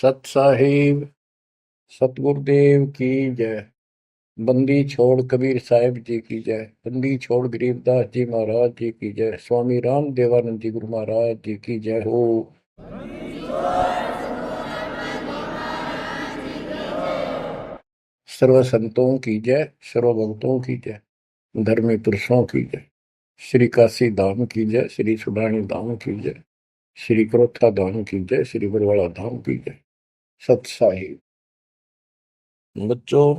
सत साहिब सतगुरुदेव की जय। बंदी छोड़ कबीर साहिब जी की जय। बंदी छोड़ गरीबदास जी महाराज जी की जय। स्वामी राम देवानंद जी गुरु महाराज जी की जय हो। सर्व संतों की जय, सर्व भक्तों की जय, धर्मी पुरुषों की जय। श्री काशी धाम की जय, श्री सुडानी धाम की जय, श्री क्रोथा धाम की जय, श्री बरवाड़ा धाम की जय। सत साहिब बच्चों,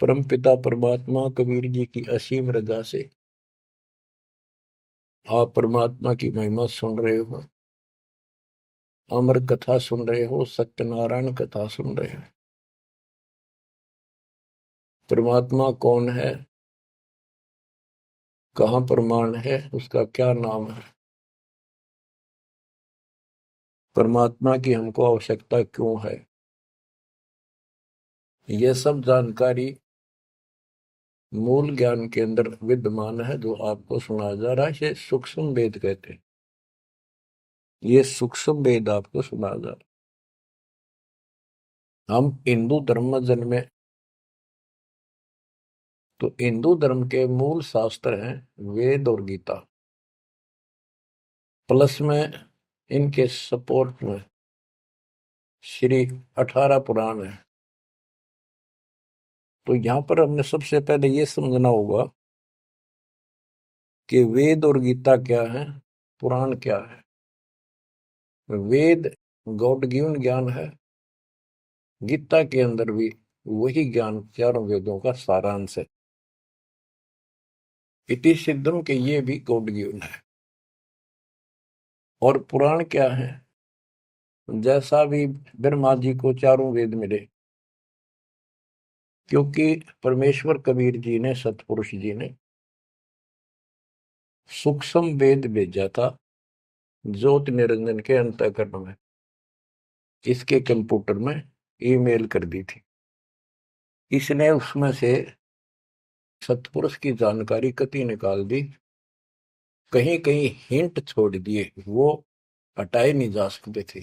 परमपिता परमात्मा कबीर जी की असीम रजा से आप परमात्मा की महिमा सुन रहे हो, अमर कथा सुन रहे हो, सत्यनारायण कथा सुन रहे हो। परमात्मा कौन है, कहाँ प्रमाण है, उसका क्या नाम है, परमात्मा की हमको आवश्यकता क्यों है, यह सब जानकारी मूल ज्ञान के अंदर विद्यमान है जो आपको सुनाया जा रहा है। इसे सूक्ष्म वेद कहते हैं। ये सूक्ष्म वेद आपको सुनाया जा रहा है। हम हिंदू धर्म में जन्मे तो हिंदू धर्म के मूल शास्त्र हैं वेद और गीता, प्लस में इनके सपोर्ट में श्री 18 पुराण है। तो यहां पर हमने सबसे पहले ये समझना होगा कि वेद और गीता क्या है, पुराण क्या है। वेद गॉड गिवन ज्ञान है, गीता के अंदर भी वही ज्ञान चारों वेदों का सारांश है। इति सिद्धम के ये भी गॉड गिवन है। और पुराण क्या है, जैसा भी ब्रह्मा जी को चारों वेद मिले, क्योंकि परमेश्वर कबीर जी ने, सतपुरुष जी ने सूक्ष्म वेद भेजा था ज्योति निरंजन के अंतःकरण में, इसके कंप्यूटर में ईमेल कर दी थी। इसने उसमें से सतपुरुष की जानकारी कति निकाल दी, कहीं कहीं हिंट छोड़ दिए, वो हटाए नहीं जा सकते थे।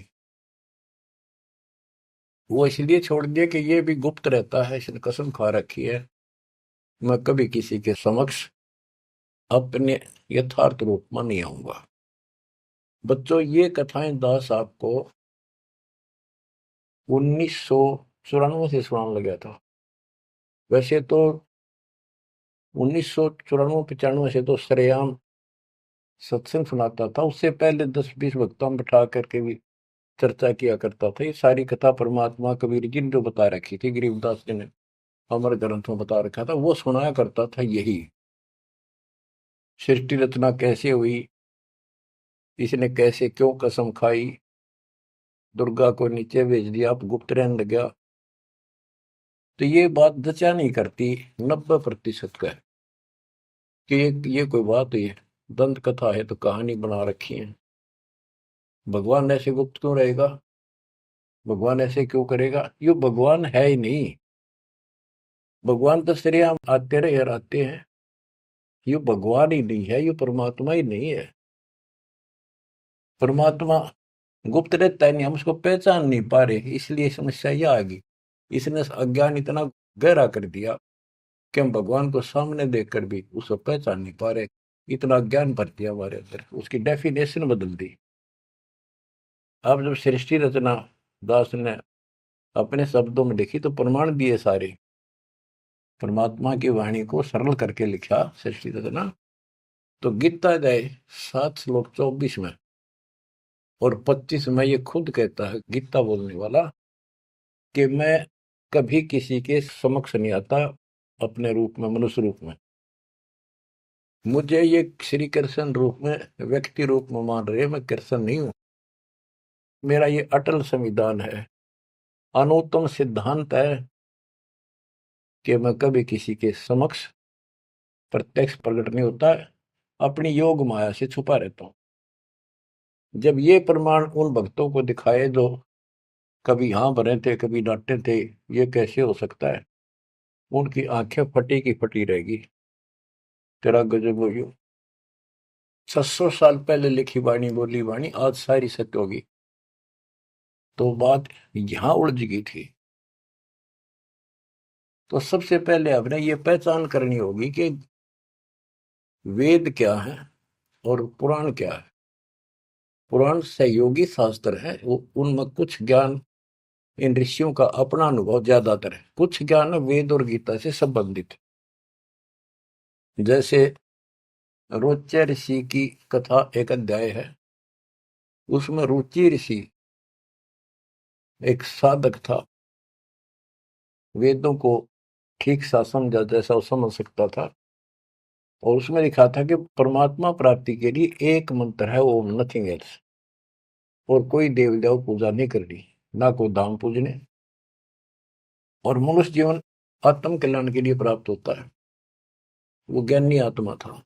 वो इसलिए छोड़ दिया कि ये भी गुप्त रहता है, इसने कसम खा रखी है मैं कभी किसी के समक्ष अपने यथार्थ रूप में नहीं आऊंगा। बच्चों, ये कथाएं दास आपको 1994 से सुनाने लगा था। वैसे तो 1994-95 से तो सरेआम सत्संग सुनाता था, उससे पहले 10-20 वक्ताओं बिठा करके भी चर्चा किया करता था। ये सारी कथा परमात्मा कबीर जी ने जो बता रखी थी, गरीबदास जी ने अमर ग्रंथ में बता रखा था, वो सुनाया करता था। यही सृष्टि रचना कैसे हुई, इसने कैसे क्यों कसम खाई, दुर्गा को नीचे भेज दिया, आप गुप्त रहने लग गया, तो ये बात जचा नहीं करती 90% का है कि ये कोई बात है, दंत कथा है तो कहानी बना रखी है। भगवान ऐसे गुप्त क्यों रहेगा, भगवान ऐसे क्यों करेगा, ये भगवान है ही नहीं। भगवान तो श्रेआम आते रहे और आते हैं, ये भगवान ही नहीं है, ये परमात्मा ही नहीं है। परमात्मा गुप्त रहता है, नहीं, हम उसको पहचान नहीं पा रहे, इसलिए समस्या यह आ गई। इसने अज्ञान इतना गहरा कर दिया कि हम भगवान को सामने देखकर भी उसको पहचान नहीं पा रहे। इतना ज्ञान भर दिया हमारे अंदर, उसकी डेफिनेशन बदल दी। अब जब सृष्टि रचना दास ने अपने शब्दों में लिखी तो प्रमाण दिए सारे, परमात्मा की वाणी को सरल करके लिखा सृष्टि रचना। तो गीता गए 7 श्लोक 24 में और 25 में ये खुद कहता है गीता बोलने वाला कि मैं कभी किसी के समक्ष नहीं आता अपने रूप में, मनुष्य रूप में। मुझे ये श्री कृष्ण रूप में, व्यक्ति रूप में मान रहे, मैं कृष्ण नहीं हूं। मेरा ये अटल संविधान है, अनुत्तम सिद्धांत है कि मैं कभी किसी के समक्ष प्रत्यक्ष प्रकट नहीं होता, अपनी योग माया से छुपा रहता हूं। जब ये प्रमाण उन भक्तों को दिखाए जो कभी यहां भरे थे, कभी डांटे थे, ये कैसे हो सकता है, उनकी आंखें फटी की फटी रहेगी। तेरा गजब हो, 600 साल पहले लिखी वाणी, बोली वाणी आज सारी सत्य होगी। तो बात यहां उलझ गई थी। तो सबसे पहले हमने ये पहचान करनी होगी कि वेद क्या है और पुराण क्या है। पुराण सहयोगी शास्त्र है, वो उनमें कुछ ज्ञान इन ऋषियों का अपना अनुभव ज्यादातर है, कुछ ज्ञान वेद और गीता से संबंधित। जैसे रोच्य ऋषि की कथा एक अध्याय है, उसमें रुचि ऋषि एक साधक था, वेदों को ठीक सा समझा जैसा वो समझ सकता था, और उसमें लिखा था कि परमात्मा प्राप्ति के लिए एक मंत्र है, वो नथिंग एल्स, और कोई देव देव पूजा नहीं करनी, ना कोई धाम पूजने, और मनुष्य जीवन आत्म कल्याण के लिए प्राप्त होता है। वो ज्ञानी आत्मा था,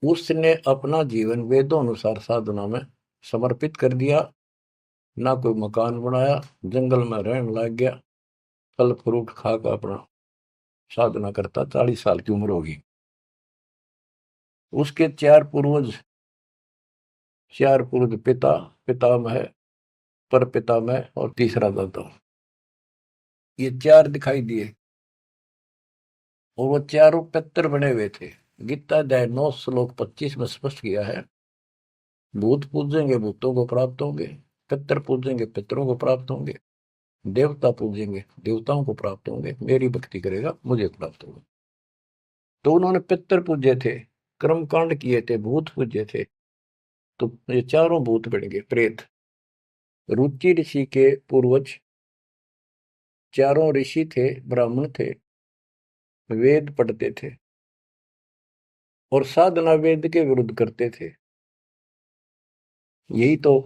उसने अपना जीवन वेदों अनुसार साधना में समर्पित कर दिया। ना कोई मकान बनाया, जंगल में रहने लग गया, फल फ्रूट खाकर अपना साधना करता। 40 साल की उम्र होगी। उसके चार पूर्वज पिता, पितामह, पर पितामह और तीसरा दादा, ये चार दिखाई दिए, और वो चारों पितर बने हुए थे। गीता अध्याय 9 श्लोक 25 में स्पष्ट किया है, भूत पूजेंगे भूतों को प्राप्त होंगे, पितर पूजेंगे पितरों को प्राप्त होंगे, देवता पूजेंगे देवताओं को प्राप्त होंगे, मेरी भक्ति करेगा मुझे प्राप्त होगा। तो उन्होंने पितर पूजे थे, कर्म कांड किए थे, भूत पूजे थे, तो ये चारों भूत बन गए प्रेत। रुचि ऋषि के पूर्वज चारों ऋषि थे, ब्राह्मण थे, वेद पढ़ते थे, और साधना वेद के विरुद्ध करते थे। यही तो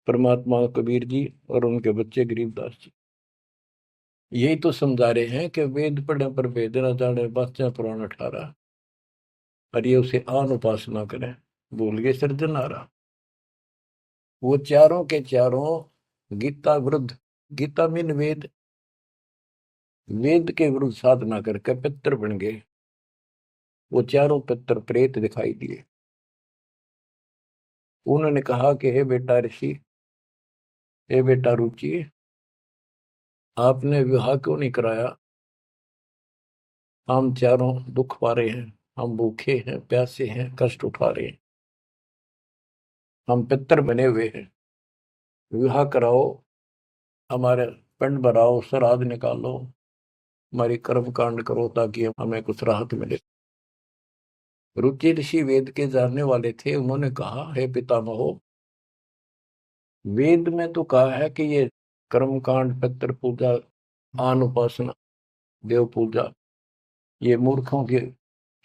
परमात्मा कबीर जी और उनके बच्चे गरीबदास जी यही तो समझा रहे हैं कि वेद पढ़ने पर वेद न जाने, बातें पुराण 18, और ये उसे आन उपासना करें, भूल गए सृजनहारा। वो चारों के चारों गीता विरुद्ध, गीता मीन वेद, वेद के विरुद्ध साधना करके पितर बन गए। वो चारों पितर प्रेत दिखाई दिए। उन्होंने कहा कि हे बेटा ऋषि, हे बेटा रुचि, आपने विवाह क्यों नहीं कराया? हम चारों दुख पा रहे हैं, हम भूखे हैं, प्यासे हैं, कष्ट उठा रहे हैं, हम पितर बने हुए हैं, विवाह कराओ, हमारे पिंड भराओ, श्राद्ध निकालो, हमारी कर्म कांड करो ताकि हमें कुछ राहत मिले। रुचि ऋषि वेद के जानने वाले थे। उन्होंने कहा, हे पितामहो, वेद में तो कहा है कि ये कर्म कांड, पितर पूजा, आन उपासना, देव पूजा, ये मूर्खों की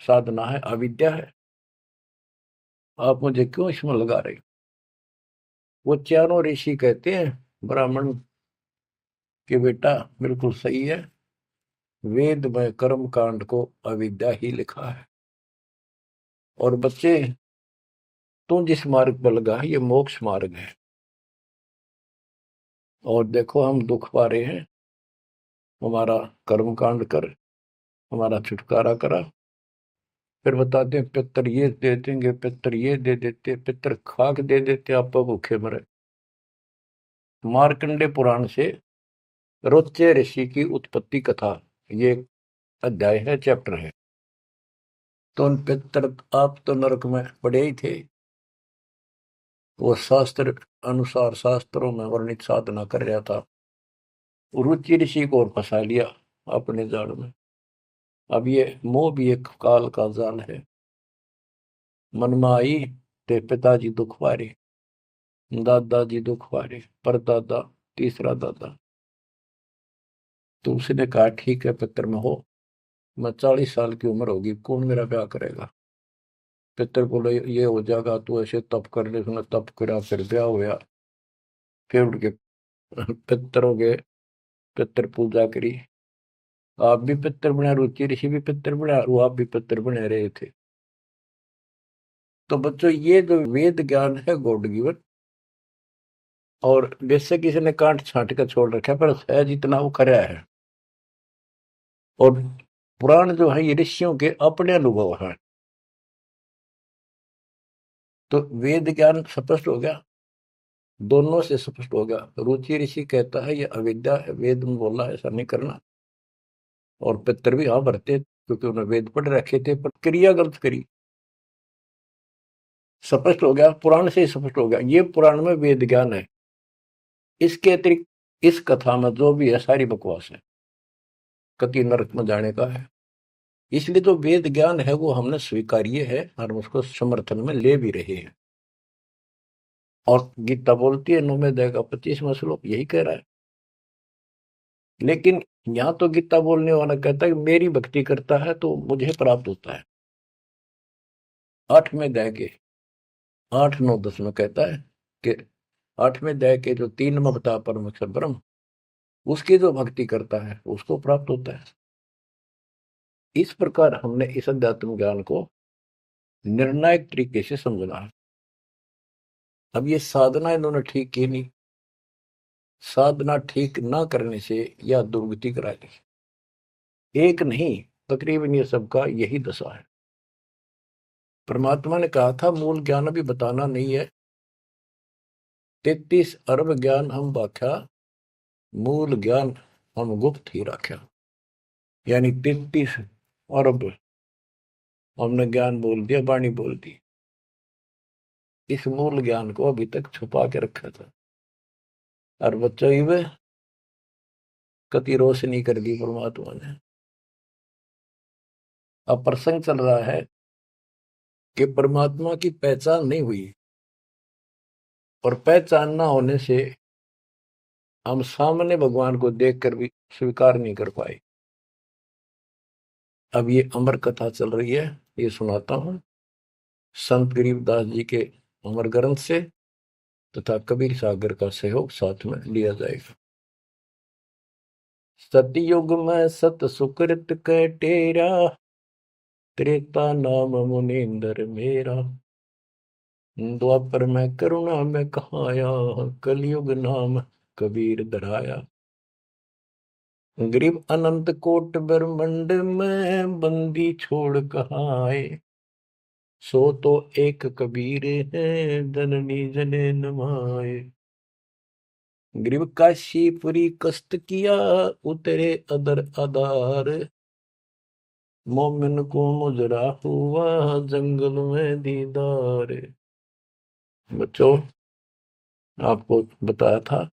साधना है, अविद्या है, आप मुझे क्यों इसमें लगा रहे हो? वो चारों ऋषि कहते हैं ब्राह्मण के बेटा बिल्कुल सही है, वेद में कर्म कांड को अविद्या ही लिखा है, और बच्चे तू जिस मार्ग पर लगा है ये मोक्ष मार्ग है, और देखो हम दुख पा रहे हैं, हमारा कर्म कांड कर, हमारा छुटकारा करा। फिर बताते हैं पितर ये दे देंगे, पितर ये दे देते, पितर खाक दे देते, आप भूखे मरे। मार्कंडे पुराण से रोच्य ऋषि की उत्पत्ति कथा, ये अध्याय है, चैप्टर है। तो उन पितर, आप तो नरक में पड़े ही थे, वो शास्त्र अनुसार शास्त्रों में वर्णित साधना कर रहा था, रुचि ऋषि को और फंसा लिया अपने जाल में। अब ये मोह भी एक काल का जाल है। मन में आई ते पिताजी दुख पारे, दादाजी दुख पारे, परदादा, तीसरा दादा। तो उसने कहा ठीक है पितर में हो, मैं 40 साल की उम्र होगी, कौन मेरा ब्याह करेगा? पितर बोले ये हो जाएगा, तू ऐसे तप कर ले। उसने तप करा, फिर ब्याह हुआ, फिर उनके पितरों के पितर पूजा करी। आप भी पितर बना, रुचि ऋषि भी पितर बना, और आप भी पितर बने रहे थे। तो बच्चों ये जो वेद ज्ञान है गॉड गिवन, और बेशक किसी ने कांट छांट कर छोड़ रखा है, पर सहज इतना वो कराया है। और पुराण जो है ये ऋषियों के अपने अनुभव है। तो वेद ज्ञान स्पष्ट हो गया। दोनों से स्पष्ट हो गया। रुचि ऋषि कहता है ये अविद्या है, वेद में बोला है ऐसा नहीं करना, और पितर भी हाँ भरते क्योंकि उन्होंने वेद पढ़ रखे थे, पर क्रिया गलत करी। स्पष्ट हो गया, पुराण से ही स्पष्ट हो गया, ये पुराण में वेद ज्ञान है। इसके अतिरिक्त इस कथा में जो भी है सारी बकवास है, कति नरक में जाने का है। इसलिए जो वेद ज्ञान है वो हमने स्वीकार्य है और उसको समर्थन में ले भी रहे हैं। और गीता बोलती है 9वें अध्याय का 25वां श्लोक यही कह रहा है। लेकिन यहाँ तो गीता बोलने वाला कहता है कि मेरी भक्ति करता है तो मुझे प्राप्त होता है। 8वें अध्याय के 8, 9, 10 में कहता है कि 8वें अध्याय के जो 3 में बता परमेश्वर ब्रह्म, उसकी जो भक्ति करता है उसको प्राप्त होता है। इस प्रकार हमने इस अध्यात्म ज्ञान को निर्णायक तरीके से समझना है। अब ये साधना इन्होंने ठीक की नहीं, साधना ठीक ना करने से या दुर्गति कराएगी। एक नहीं, तकरीबन ये सबका यही दशा है। परमात्मा ने कहा था मूल ज्ञान अभी बताना नहीं है, 33 अरब ज्ञान हम व्याख्या, मूल ज्ञान हम गुप्त ही रखा। यानी 33 अरब हमने ज्ञान बोल दिया, वाणी बोल दी, इस मूल ज्ञान को अभी तक छुपा के रखा था। और बच्चों ही में कति रोशनी कर दी परमात्मा ने। अब प्रसंग चल रहा है कि परमात्मा की पहचान नहीं हुई, और पहचान ना होने से हम सामने भगवान को देखकर भी स्वीकार नहीं कर पाए। अब ये अमर कथा चल रही है, ये सुनाता हूं संत गरीबदास जी के अमर ग्रंथ से, तथा कबीर सागर का सहयोग साथ में लिया जाएगा। सतयुग में सत सुकृत कै टेरा, त्रेता नाम मुनींद्र मेरा, द्वापर में करुणा में कहाया, कलयुग नाम कबीर धराया। गरीब अनंत कोट ब्रह्मंड में बंदी छोड़ कहाँ आए, सो तो एक कबीर है जननी जने नमाए। गरीब काशीपुरी कष्ट किया, उतरे अदर आधार, मोमिन को मुजरा हुआ जंगल में दीदार। बच्चों, आपको बताया था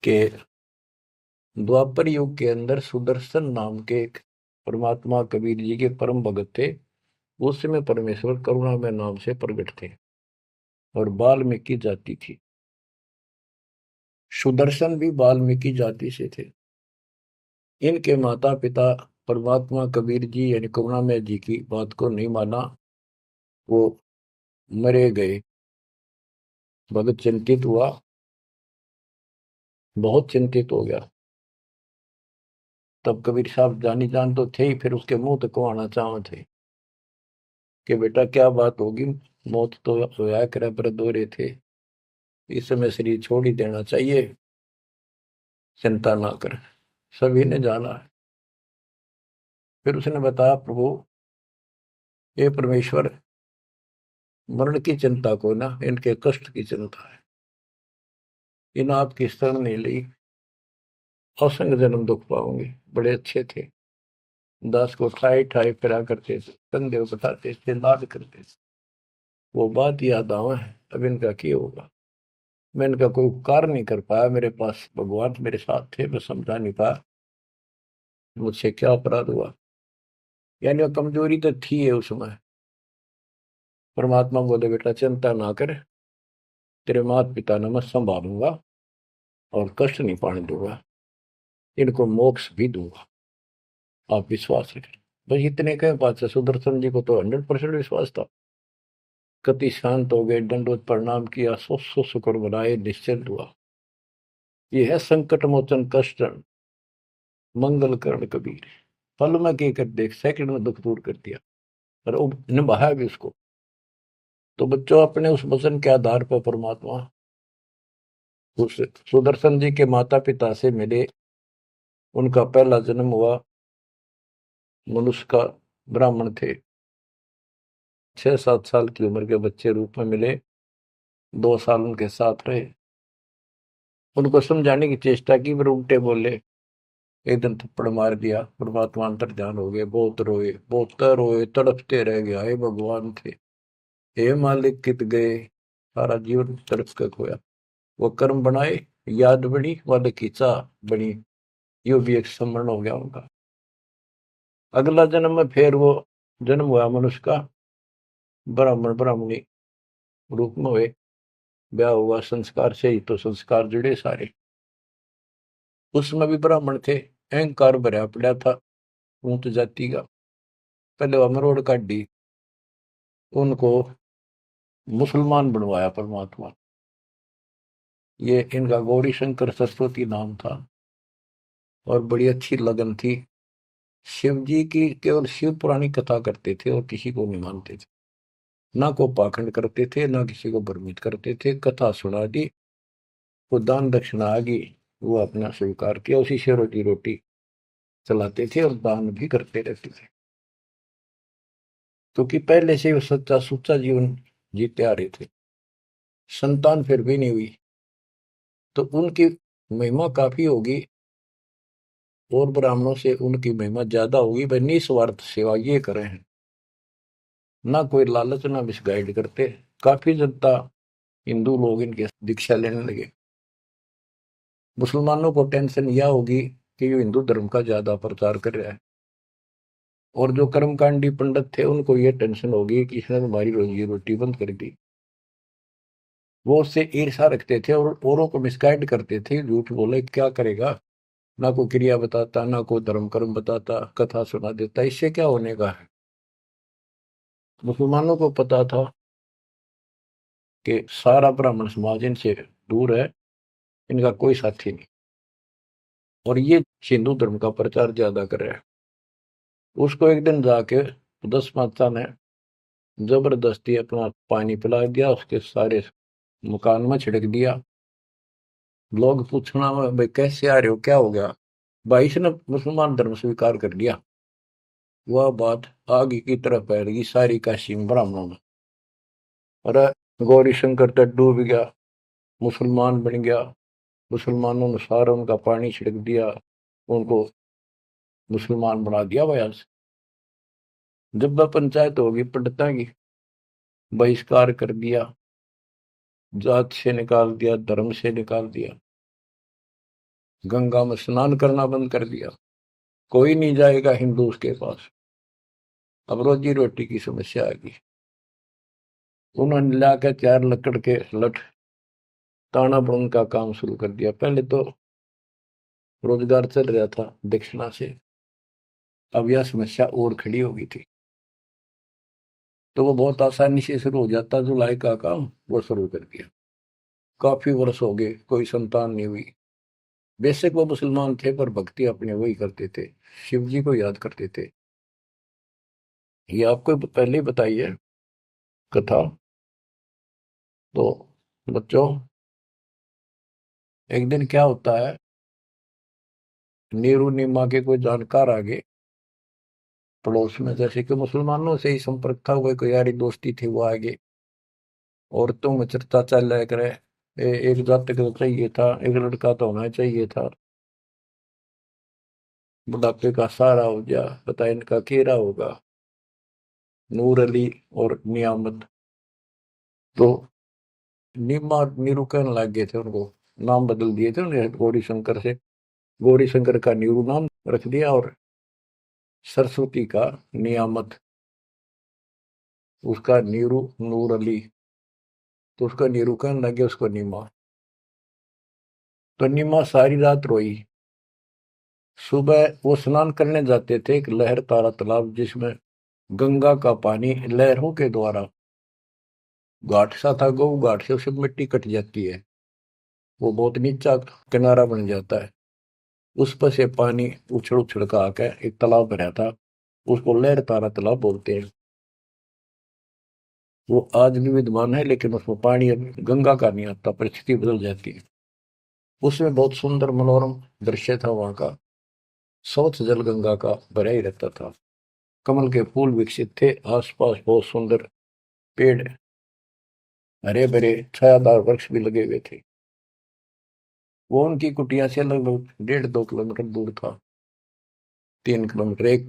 कि द्वापर युग के अंदर सुदर्शन नाम के एक परमात्मा कबीर जी के परम भगत थे। उस समय परमेश्वर करुणा में नाम से प्रकट थे और वाल्मीकि जाति थी। सुदर्शन भी वाल्मीकि जाति से थे। इनके माता पिता परमात्मा कबीर जी यानी करुणामय जी की बात को नहीं माना, वो मरे गए। भगत चिंतित हुआ, बहुत चिंतित हो गया। तब कबीर साहब जानी जान तो थे ही, फिर उसके मुंह तक को आना चाह थे कि बेटा क्या बात होगी, मौत तो होया करे पर दौरे थे, इस समय शरीर छोड़ ही देना चाहिए, चिंता ना कर। सभी ने जाना है। फिर उसने बताया प्रभु ये परमेश्वर, मरण की चिंता को ना, इनके कष्ट की चिंता है, इन आपकी शरण नहीं ली, असंग जन्म दुख पाओगे। बड़े अच्छे थे, दास को ठाई ठाई फिरा करते थे, कंधे उठाते थे, लाड करते थे। वो बात याद आवा है, अब इनका क्या होगा। मैं इनका कोई उपकार नहीं कर पाया, मेरे पास भगवान मेरे साथ थे, मैं समझा नहीं पाया मुझसे क्या अपराध हुआ। यानी वो कमजोरी तो थी है उस समय। परमात्मा बोले बेटा चिंता ना कर, तेरे माता पिता ने मैं संभालूंगा और कष्ट नहीं पाने दूंगा, इनको मोक्ष भी दूंगा, आप विश्वास रखें। बस इतने कहे बात से सुदर्शन जी को तो 100% विश्वास था। कति शांत हो गए, दंडवत प्रणाम किया, सो शुक्र बनाए, निश्चिंत हुआ। ये है संकट मोचन कष्ट मंगल करण कबीर। पल में के कर देख, सेकंड में दुख दूर कर दिया और निभाया भी उसको। तो बच्चों, अपने उस वचन के आधार पर परमात्मा उस सुदर्शन जी के माता पिता से मिले। उनका पहला जन्म हुआ, मनुष्य का ब्राह्मण थे। 6-7 साल की उम्र के बच्चे रूप में मिले, 2 साल उनके साथ रहे। उनको समझाने की चेष्टा की, पर उल्टे बोले। एक दिन थप्पड़ मार दिया, परमात्मा अंतर ध्यान हो गए, बहुत रोए, बहुत रोए, तड़पते रह गए, हे भगवान थे, हे मालिक कित गए, सारा जीवन तड़प के खोया। वो कर्म बनाए, याद बनी, वाले खींचा बनी, यो भी एक स्मरण हो गया उनका। अगला जन्म में फिर वो जन्म हुआ मनुष्य का, ब्राह्मण ब्राह्मणी रूप में हुए, ब्याह हुआ, संस्कार से ही तो संस्कार जुड़े सारे। उसमें भी ब्राह्मण थे, अहंकार भरा पड़ा था ऊंच जाति का। पहले वह मरोड़ काटी, उनको मुसलमान बनवाया परमात्मा। ये इनका गौरी शंकर सरस्वती नाम था, और बड़ी अच्छी लगन थी। शिव जी की केवल शिव पुराणी कथा करते थे और किसी को नहीं मानते थे, ना को पाखंड करते थे, ना किसी को भ्रमित करते थे। कथा सुना दी, वो दान दक्षिणा आ गई, वो अपना स्वीकार किया, उसी से रोटी रोटी चलाते थे और दान भी करते रहते थे, क्योंकि पहले से वो सच्चा सुच्चा जीवन जीते आ रहे थे। संतान फिर भी नहीं हुई, तो उनकी महिमा काफी होगी, और ब्राह्मणों से उनकी महिमा ज्यादा होगी। भाई निस्वार्थ सेवा ये करे हैं, ना कोई लालच, ना मिसगाइड करते। काफी जनता, हिंदू लोग इनके दीक्षा लेने लगे। मुसलमानों को टेंशन यह होगी कि ये हिंदू धर्म का ज्यादा प्रचार कर रहा है, और जो कर्मकांडी पंडित थे उनको ये टेंशन होगी कि इसने हमारी रोजी रोटी बंद कर दी। वो उससे ईर्षा रखते थे और औरों को मिसगाइड करते थे, झूठ बोले क्या करेगा, ना कोई क्रिया बताता, ना कोई धर्म कर्म बताता, कथा सुना देता, इससे क्या होने का है। मुसलमानों को पता था कि सारा ब्राह्मण समाज इनसे दूर है, इनका कोई साथी नहीं, और ये हिंदू धर्म का प्रचार ज्यादा कर रहा है। उसको एक दिन जाके 10 माता ने जबरदस्ती अपना पानी पिला दिया, उसके सारे मकान में छिड़क दिया। लोग पूछना भाई कैसे आ रहे हो, क्या हो गया, भाई इसने मुसलमान धर्म स्वीकार कर लिया। वह बात आगे की तरफ फैल गई सारी काशी में, ब्राह्मणों में। अरे गौरी शंकर तो डूब गया, मुसलमान बन गया, मुसलमानों ने सारा उनका पानी छिड़क दिया, उनको मुसलमान बना दिया बयान से। जब वह पंचायत होगी पंडिता की, बहिष्कार कर दिया, जात से निकाल दिया, धर्म से निकाल दिया, गंगा में स्नान करना बंद कर दिया, कोई नहीं जाएगा हिंदू उसके पास। अब रोजी रोटी की समस्या आ गई। उन्होंने लाकर 4 लकड़ के लठ ताना बुन का काम शुरू कर दिया। पहले तो रोजगार चल रहा था दक्षिणा से, अब यह समस्या और खड़ी हो गई थी, तो वो बहुत आसानी से शुरू हो जाता। जुलाई का काम वो शुरू कर दिया। काफी वर्ष हो गए, कोई संतान नहीं हुई। बेशक वो मुसलमान थे, पर भक्ति अपने वही करते थे, शिव जी को याद करते थे। ये आपको पहले ही बताई है कथा। तो बच्चों, एक दिन क्या होता है, नीरू नीमा के कोई जानकार आ गए पड़ोस में, जैसे कि मुसलमानों से ही संपर्क था, कोई यारी दोस्ती थी, वो आगे औरतों में चर्चा चल रहा करे। एक जातक तो चाहिए था, एक लड़का तो होना चाहिए था, बुढ़ापे का सहारा हो गया, पता इनका केरा होगा, नूर अली और नियामत। तो नीमा नीरू कहने लग गए थे उनको, नाम बदल दिए थे उन्हें, गौरी शंकर से गौरी शंकर का नीरू नाम रख दिया, और सरस्वती का नियामत, उसका नीरू नूर अली। तो उसका नीरू कहने लगे उसको नीमा। तो नीमा सारी रात रोई। सुबह वो स्नान करने जाते थे एक लहर तारा तालाब, जिसमें गंगा का पानी लहरों के द्वारा, घाट सा था, गौ घाट से उसमें मिट्टी कट जाती है, वो बहुत नीचा किनारा बन जाता है, उस पर से पानी उछल उछल का आकर एक तालाब बना था, उसको लहर तारा तालाब बोलते हैं। वो आज भी विद्यमान है, लेकिन उसमें पानी अब गंगा का नहीं आता, परिस्थिति बदल जाती है। उसमें बहुत सुंदर मनोरम दृश्य था वहां का, स्वच्छ जल गंगा का भरा ही रहता था, कमल के फूल विकसित थे, आसपास बहुत सुंदर पेड़, हरे भरे छायादार वृक्ष भी लगे हुए थे। वो उनकी कुटिया से लगभग 1.5-2 किलोमीटर दूर था। 3 किलोमीटर, एक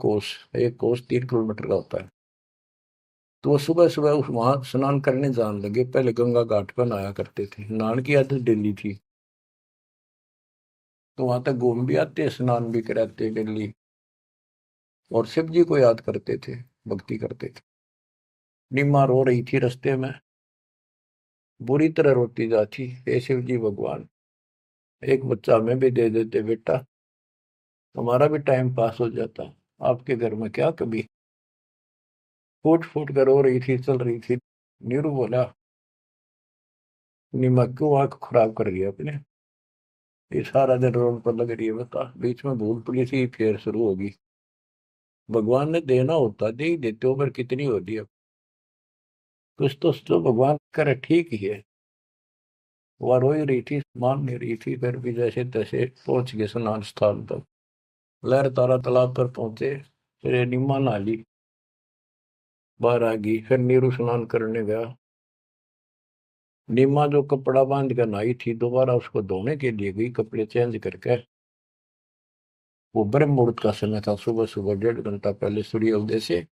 कोस 3 किलोमीटर का होता है। तो वो सुबह सुबह उस वहां स्नान करने जाने लगे। पहले गंगा घाट पर नहाया करते थे, नहाने की आदत डेली थी। तो वहां तक घूम भी आते, स्नान भी कराते डेली, और शिव जी को याद करते थे, भक्ति करते थे। निम्मा रो रही थी रास्ते में, बुरी तरह रोती जाती, हे शिव जी भगवान, एक बच्चा हमें भी दे देते बेटा, हमारा भी टाइम पास हो जाता, आपके घर में क्या कभी। फूट फूट कर रो रही थी, चल रही थी। नीरू बोला, निम्मा क्यों आंख खराब कर रही है अपने, ये सारा दिन रोड पर लग रही है, बता बीच में भूल पड़ी थी फिर शुरू होगी। भगवान ने देना होता दे ही देते हो, पर कितनी होती है। कुछ तो भगवान करे ठीक ही है। वह रो ही रही थी, मान नहीं रही थी, फिर भी जैसे तैसे पहुंच गए स्नान स्थान तक। लहर तारा तालाब पर पहुंचे, फिर निम्मा नहा ली, बाहर आ गई, फिर नीरू स्नान करने गया। निम्मा जो कपड़ा बांध कर नहाई थी, दोबारा उसको धोने के लिए गई, कपड़े चेंज करके। वो ब्रह्म मुहूर्त का समय था, सुबह सुबह 1.5 घंटा पहले सूर्य उदय से।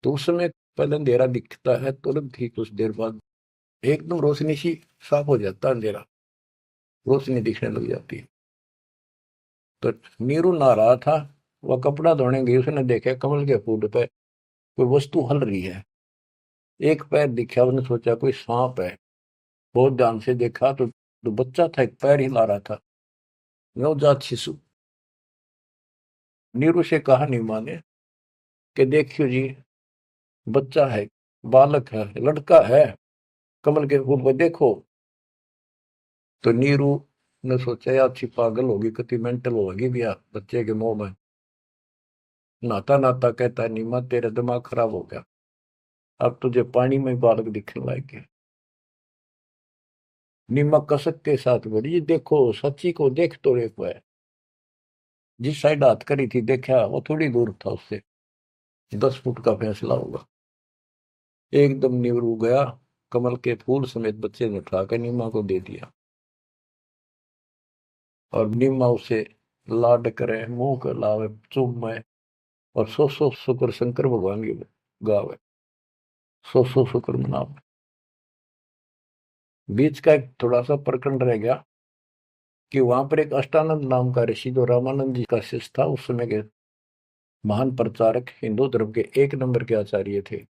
तो उस समय पहले अंधेरा दिखता है, तुरंत ही कुछ देर बाद एकदम रोशनी सी, साफ हो जाता है अंधेरा, रोशनी दिखने लग जाती है। तो नीरू नहा रहा था, वह कपड़ा धोने गई, उसने देखा कमल के फूल पे कोई वस्तु हल रही है। एक पैर दिखा, उसने सोचा कोई सांप है। बहुत ध्यान से देखा तो बच्चा था, एक पैर हिला रहा था, नवजात शिशु। नीरू से कहा नीमा ने कि देखियो जी, बच्चा है, बालक है, लड़का है, कमल के फूल पर देखो। तो नीरू ने सोचा यार अच्छी पागल होगी, कितनी मेंटल होगी भैया बच्चे के मुंह में। नहाता नहाता कहता है, नीमा तेरा दिमाग खराब हो गया, अब तुझे पानी में बालक दिखने लग गए। नीमा कसक के साथ बोली, "ये देखो सच्ची को देख तो एक है।" जिस साइड हाथ करी थी देखा, वो थोड़ी दूर था उससे, 10 फुट का फैसला होगा। एकदम नीरू गया, कमल के फूल समेत बच्चे ने उठाकर नीमा को दे दिया, और नीमा उसे लाड करे, मुंह कर लावे, चूमे, और सौ शुक्र शंकर भगवान की गावे, सौ शुक्र मनावे। बीच का एक थोड़ा सा प्रकरण रह गया कि वहां पर एक अष्टानंद नाम का ऋषि, जो रामानंद जी का शिष्य था, उस समय के महान प्रचारक, हिंदू धर्म के एक नंबर के आचार्य थे।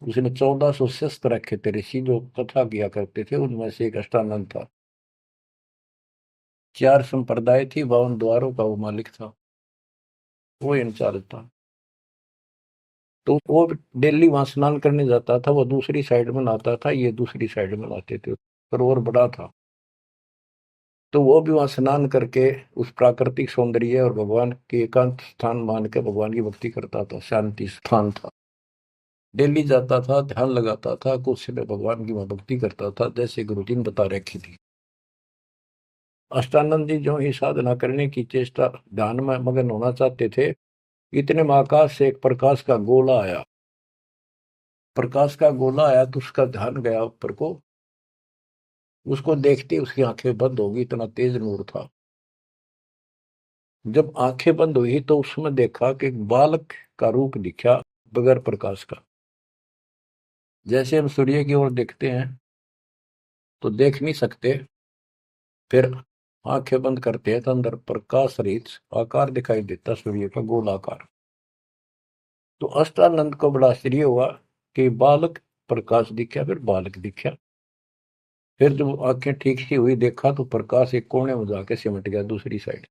उसने 1400 शिष्य रखे थे ऋषि, जो कथा किया करते थे, उनमें से एक अष्टानंद था। 4 संप्रदाय थी, 52 द्वारों का वो मालिक था, वो इंचार्ज था। तो वो डेली वहां स्नान करने जाता था, वो दूसरी साइड में नहाता था, ये दूसरी साइड में नहाते थे, सरोवर बड़ा था। तो वो भी वहां स्नान करके उस प्राकृतिक सौंदर्य और भगवान के एकांत स्थान मान के भगवान की भक्ति करता था, शांति स्थान था। डेली जाता था, ध्यान लगाता था, कुछ समय भगवान की वहां भक्ति करता था, जैसे गुरु जी ने बता रखी थी। अष्टानंद जी जो ही साधना करने की चेष्टा, ध्यान में मगन होना चाहते थे, इतने में आकाश से एक प्रकाश का गोला आया। प्रकाश का गोला आया तो उसका ध्यान गया ऊपर को, उसको देखते उसकी आंखें बंद हो गई, इतना तेज नूर था। जब आंखें बंद हुई तो उसमें देखा कि एक बालक का रूप दिखा, बगैर प्रकाश का। जैसे हम सूर्य की ओर देखते हैं तो देख नहीं सकते, फिर आंखें बंद करते हैं तो अंदर प्रकाश रहित आकार दिखाई देता, सूर्य का गोलाकार। तो अष्टानंद को बड़ा आश्चर्य हुआ कि बालक प्रकाश दिखा, फिर बालक दिखा। फिर जब आंखें ठीक सी हुई, देखा तो प्रकाश एक कोने में जाके सिमट गया दूसरी साइड,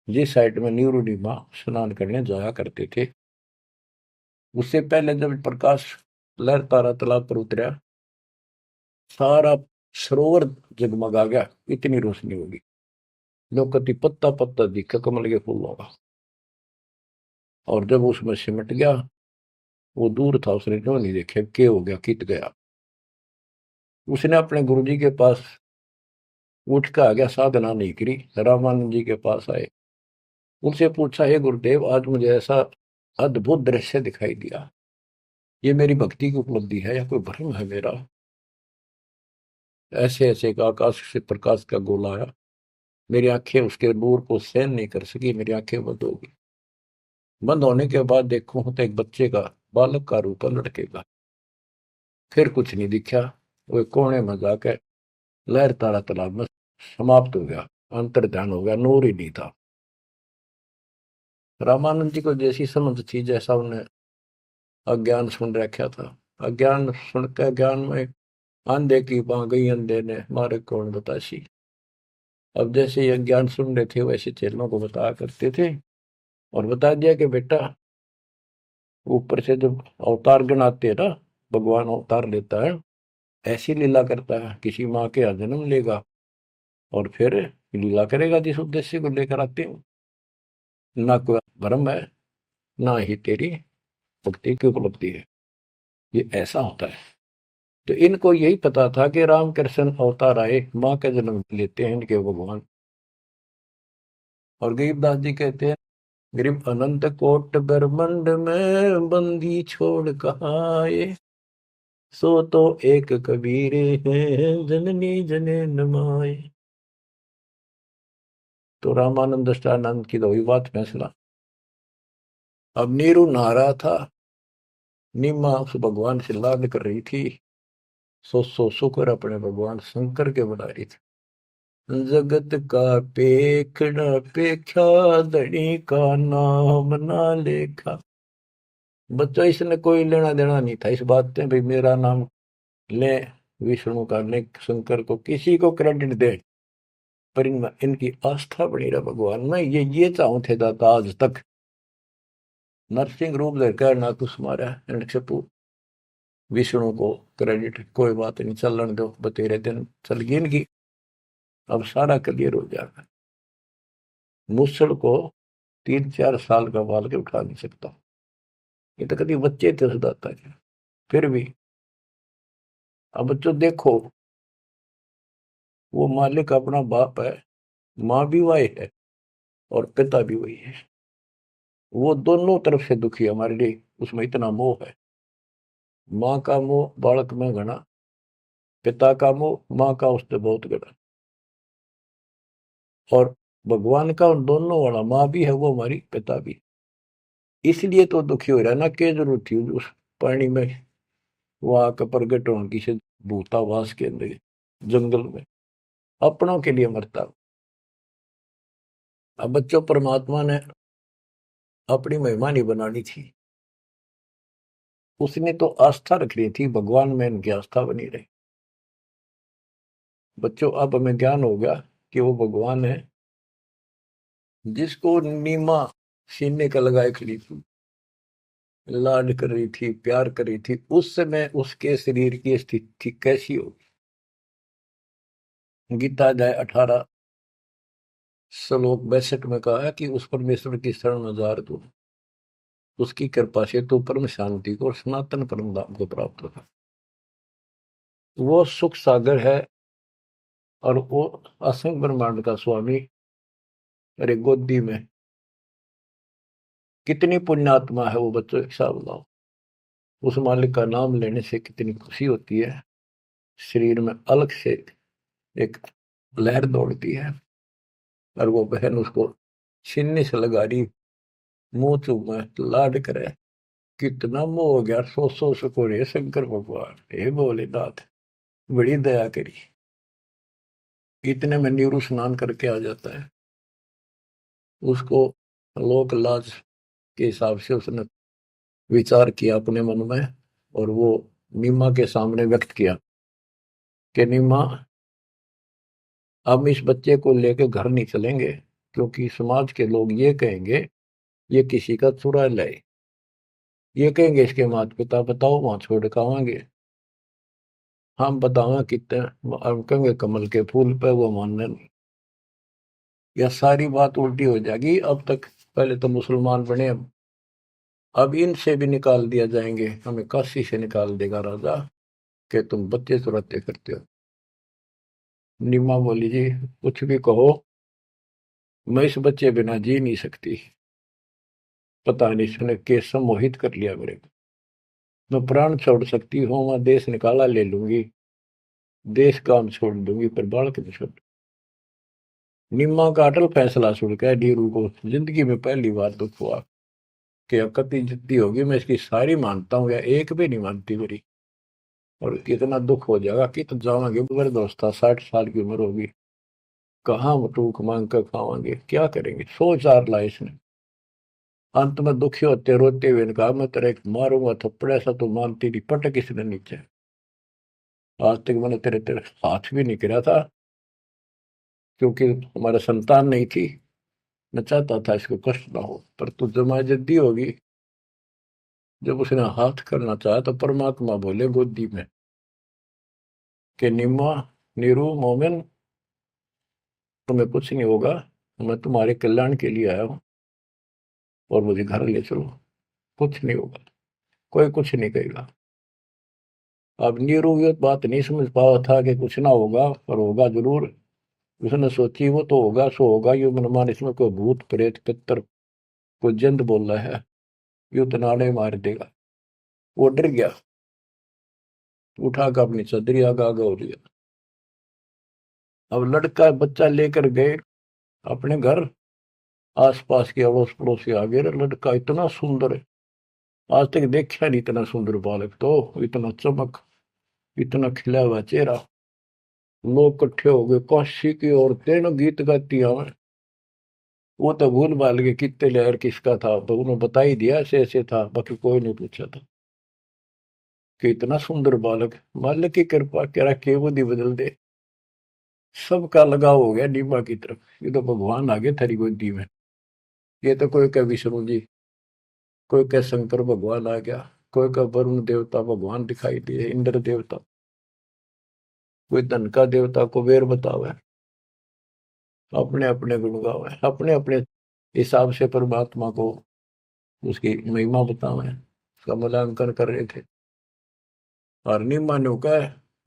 जिस साइड में नीरू नीमा स्नान करने जाया करते थे। उससे पहले जब प्रकाश लहर तारा तालाब पर उतरा, सारा सरोवर जगमगा गया, इतनी रोशनी होगी। लोकति पत्ता पत्ता दिखा कमल के फूलों का। और जब उसमें सिमट गया, वो दूर था, उसने क्यों नहीं देखा क्या हो गया, कित गया। उसने अपने गुरु जी के पास उठ के आ गया, साधना नहीं करी, रामानंद जी के पास आए। उनसे पूछा, हे गुरुदेव, आज मुझे ऐसा अद्भुत दृश्य दिखाई दिया, ये मेरी भक्ति की उपलब्धि है या कोई भ्रम है मेरा। ऐसे ऐसे का आकाश से प्रकाश का गोला आया, मेरी आंखें उसके नूर को सहन नहीं कर सकी, मेरी आंखें बंद हो गई। बंद होने के बाद देखो तो एक बच्चे का, बालक का रूप है, लड़के का। फिर कुछ नहीं दिखा। वो कोने में जाकर लहर तारा तालाब में समाप्त हो गया, अंतर ध्यान हो गया, नूर ही नहीं था। रामानंद जी को जैसी समझ थी, जैसा उन्हें अज्ञान सुन रखा था, अज्ञान सुन के ज्ञान में अंधे की बां गई, अंधे ने मारे कौन बतासी। अब जैसे ये ज्ञान सुन रहे थे वैसे चेलों को बताया करते थे, और बता दिया कि बेटा, ऊपर से जब अवतार गणाते हैं ना, भगवान अवतार लेता है, ऐसी लीला करता है, किसी माँ के यहाँ जन्म लेगा और फिर लीला करेगा जिस उद्देश्य को लेकर आते हो। ना कोई भ्रम है, ना ही तेरी भक्ति की उपलब्धि है, ये ऐसा होता है। तो इनको यही पता था कि रामकृष्ण अवतार आए, माँ का जन्म लेते हैं इनके भगवान। और गरीबदास जी कहते हैं, गरीब अनंत कोट ब्रह्मंड में बंदी छोड़ कहाँ आए, सो तो एक कबीर है जननी जनेन माए। तो रामानंद दृष्टानंद की तो हुई बात फैसला। अब नीरू नहा रहा था, नीमा उस भगवान से लाड कर रही थी, सो शुक्र अपने भगवान शंकर के बना रही थी। जगत का पेखड़ा पेख्या, धनी का नाम ना लेखा। बच्चों इसने कोई लेना देना नहीं था इस बात से, भाई मेरा नाम ले, विष्णु का ले, शंकर को किसी को क्रेडिट दे, पर इनमें इनकी आस्था बनी रहा भगवान में। ये चाहूं थे दाता आज तक। नरसिंह रूप लेकर ना कुछ मारा नक्षपु, विष्णु को क्रेडिट कोई बात नहीं, चलन दो, बतेरे दिन चल गई इनकी, अब सारा क्लियर हो जाएगा। मूसल को 3-4 साल का बाल के उठा नहीं सकता, ये तो कभी बच्चे थे उस दाता के। फिर भी अब बच्चों देखो, वो मालिक अपना बाप है, माँ भी वही है और पिता भी वही है। वो दोनों तरफ से दुखी है हमारे लिए, उसमें इतना मोह है। माँ का मोह बालक में घना, पिता का मोह माँ का उससे बहुत घना। और भगवान का उन दोनों वाला, माँ भी है वो हमारी, पिता भी। इसलिए तो दुखी हो रहा है ना, क्या जरूरत थी उस पानी में वहां का प्रगट होने की से, भूतावास के अंदर जंगल में अपनों के लिए मरता। अब बच्चों, परमात्मा ने अपनी महिमा नहीं बनानी थी, उसने तो आस्था रखनी थी भगवान में, इनकी आस्था बनी रही। बच्चों अब हमें ज्ञान हो गया कि वो भगवान है जिसको नीमा सीने का लगाए खड़ी थी, लाड कर रही थी, प्यार कर रही थी, उस समय उसके शरीर की स्थिति कैसी होगी। गीता अध्याय 18 श्लोक 62 में कहा है कि उस परमेश्वर की शरण में जा तू, उसकी कृपा से तू परम शांति को और सनातन परम धाम को प्राप्त होगा। वो सुख सागर है और वो असंग ब्रह्मांड का स्वामी। अरे गोदी में कितनी पुण्यात्मा है वो बच्चों, एक हिसाब लाओ। उस मालिक का नाम लेने से कितनी खुशी होती है, शरीर में अलग से एक लहर दौड़ती है। और वो बहन उसको छीनने से लगा रही, मुंह चूमे, लाड करे, कितना मोह हो गया। सो शुक्र है शंकर भगवान, हे भोलेनाथ, बड़ी दया करी। इतने में नीरू स्नान करके आ जाता है, उसको लोक लाज के हिसाब से उसने विचार किया अपने मन में, और वो नीमा के सामने व्यक्त किया कि नीमा, हम इस बच्चे को लेकर घर नहीं चलेंगे, क्योंकि समाज के लोग ये कहेंगे ये किसी का चुरा लाए, ये कहेंगे इसके माता पिता बताओ वहां छोड़ के आवांगे, हम बतावा कितने, हम कहेंगे कमल के फूल पे, वो मानने नहीं। यह सारी बात उल्टी हो जाएगी। अब तक पहले तो मुसलमान बने, अब इनसे भी निकाल दिया जाएंगे, हमें काशी से निकाल देगा राजा कि तुम बच्चे चुराते करते हो। निमा बोली, जी कुछ भी कहो, मैं इस बच्चे बिना जी नहीं सकती, पता नहीं इसने कैसे मोहित कर लिया मेरे को। मैं प्राण छोड़ सकती हूँ, मैं देश निकाला ले लूंगी, देश काम छोड़ दूंगी पर बालक नहीं छोड़। निम्मा का अटल फैसला सुन के नीरू को जिंदगी में पहली बार दुख हुआ कि अकती जिद्दी होगी, मैं इसकी सारी मानता हूँ या एक भी नहीं मानती मेरी। और कितना दुख हो जाएगा कि तो जावांगे, मेरे दोस्त था 60 साल की उम्र होगी, कहाँ टूक मांग कर खावांगे, क्या करेंगे, 100 4 लाए इसने। अंत में दुखी होते रोते हुए ने कहा, मैं तेरे एक मारूंगा थप्पड़, ऐसा तो मानती नहीं, पटक इसने नीचे। आज तक मैंने तेरे तेरे हाथ भी नहीं गिरा था, क्योंकि हमारा संतान नहीं थी। मैं चाहता था इसको कष्ट ना हो, पर तू जमा जद्दी होगी। जब उसने हाथ करना चाहा तो परमात्मा बोले गोदी में कि निम्मा, नीरू, मोमिन, तुम्हें कुछ नहीं होगा, मैं तुम्हारे कल्याण के लिए आया हूँ, और मुझे घर ले चलो, कुछ नहीं होगा, कोई कुछ नहीं कहेगा। अब नीरू ये बात नहीं समझ पाया था कि कुछ ना होगा, पर होगा जरूर। उसने सोची वो तो होगा सो होगा, ये मनमान इसमें कोई भूत प्रेत पितर कोई जंत बोल रहा है, यू तो नाड़े मार देगा। वो डर गया, उठा कर अपनी चदरी आगा आगा हो गया। अब लड़का बच्चा लेकर गए अपने घर, आसपास के अड़ोस पड़ोस से आ गए, लड़का इतना सुंदर है, आज तक देखा नहीं इतना सुंदर बालक, तो इतना चमक, इतना खिला हुआ चेहरा। लोग इकट्ठे हो गए, काशी की औरतें ना गीत गाती हमें। वो तो भूल भाल गए कितने लहर किसका था, तो उन्होंने बता ही दिया ऐसे ऐसे था, बाकी कोई नहीं पूछा था कि इतना सुंदर बालक। मालिक की कृपा करा के वो दी बदल दे, सबका लगाव हो गया नीमा की तरफ। ये तो भगवान आ गए थारी गोदी में। ये तो कोई का विष्णु जी, कोई का शंकर भगवान आ गया, कोई का वरुण देवता भगवान दिखाई दिए, इंद्र देवता, कोई धन का देवता कुबेर बतावे, अपने अपने गुण गावे, अपने अपने हिसाब से परमात्मा को उसकी महिमा बतावे, उसका मूल्यांकन कर रहे थे। और नहीं मानो का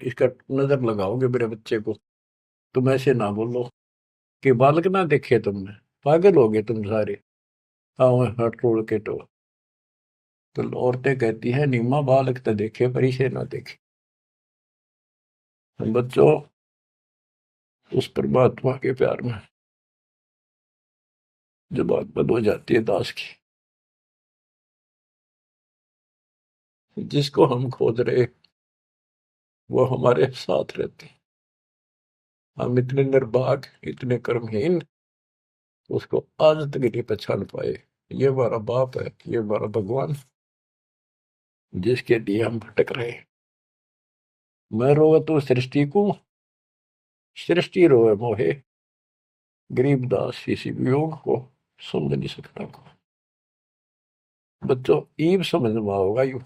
इसका नजर लगाओगे मेरे बच्चे को, तुम ऐसे ना बोलो कि बालक ना देखे तुमने, पागल हो गए तुम सारे। हाँ हट रोड़ के तो औरतें कहती हैं नीमा बालक तो देखे पर इसे ना देखे। हम बच्चों उस परमात्मा के प्यार में जब बात बंद हो जाती है दास की, जिसको हम खोज रहे वो हमारे साथ रहते हैं। हम इतने निर्भाग, इतने कर्महीन, उसको आज तक नहीं पहचान पाए। ये हमारा बाप है, ये हमारा भगवान, जिसके लिए हम भटक रहे हैं। मैं रोवे तो सृष्टि को, सृष्टि रोवे मोहे, गरीबदास इसी वियोग को समझ नहीं सकता। बच्चों ईब समझ में होगा यू,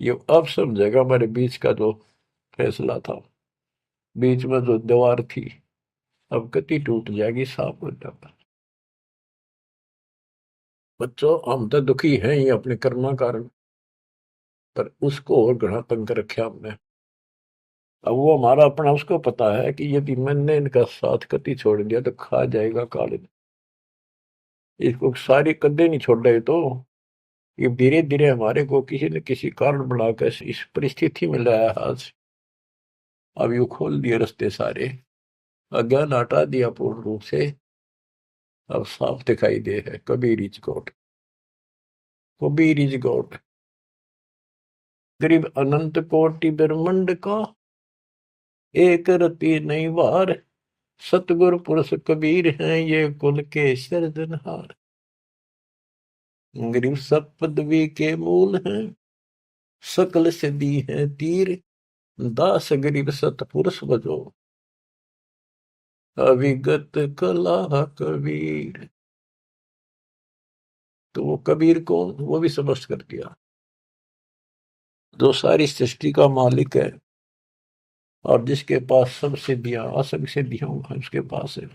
ये अब समझेगा हमारे बीच का जो फैसला था, बीच में जो दीवार थी, अब कति टूट जाएगी, साफ हो जाता। बच्चों हम तो दुखी हैं ही अपने कर्मा कारण, पर उसको और घना तंग कर रखा हमने। अब वो हमारा अपना, उसको पता है कि यदि मैंने इनका साथ कति छोड़ दिया तो खा जाएगा काले। इसको सारी कदे नहीं छोड़ रहे तो ये धीरे धीरे हमारे को किसी न किसी कारण बनाकर इस परिस्थिति में लाया आज। अब यू खोल दिए रास्ते सारे, अज्ञान हटा दिया पूर्ण रूप से। अब साफ दिखाई दे है Kabir is God, Kabir is God. गरीब अनंत कोटि ब्रह्मंड का, एक रति नहीं वार, सतगुरु पुरुष कबीर हैं ये कुल के सिरजनहार। गरीब सब पदवी के मूल हैं, सकल सिद्धि है तीर, दास गरीब सतपुरुष बजो, अविगत कला कबीर। तो वो कबीर कौन, वो भी स्पष्ट कर दिया, जो सारी सृष्टि का मालिक है और जिसके पास सब सिद्धियां, असंग सिद्धियां उसके पास है।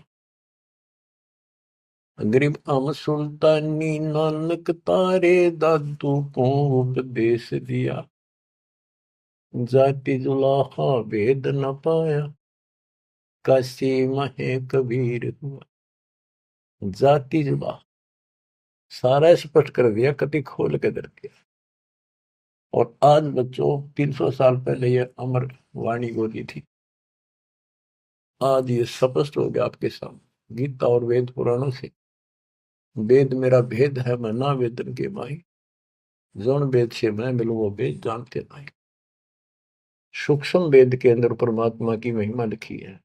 गरीब अम सुल्तानी नानक तारे दादू को उपदेश दिया, जाति जुलाहा भेद न पाया, काशी महे कबीर हुआ। जाति जुला सारा स्पष्ट कर दिया, कति खोल के दर दिया। और आज बच्चों 300 साल पहले ये अमर वाणी बोली थी, आज ये स्पष्ट हो गया आपके सामने गीता और वेद पुराणों से। वेद मेरा भेद है मैं ना वेदन के माही, जौन वेद से मैं मिलूं वो वेद जानते नहीं। सूक्ष्म वेद के अंदर परमात्मा की महिमा लिखी है।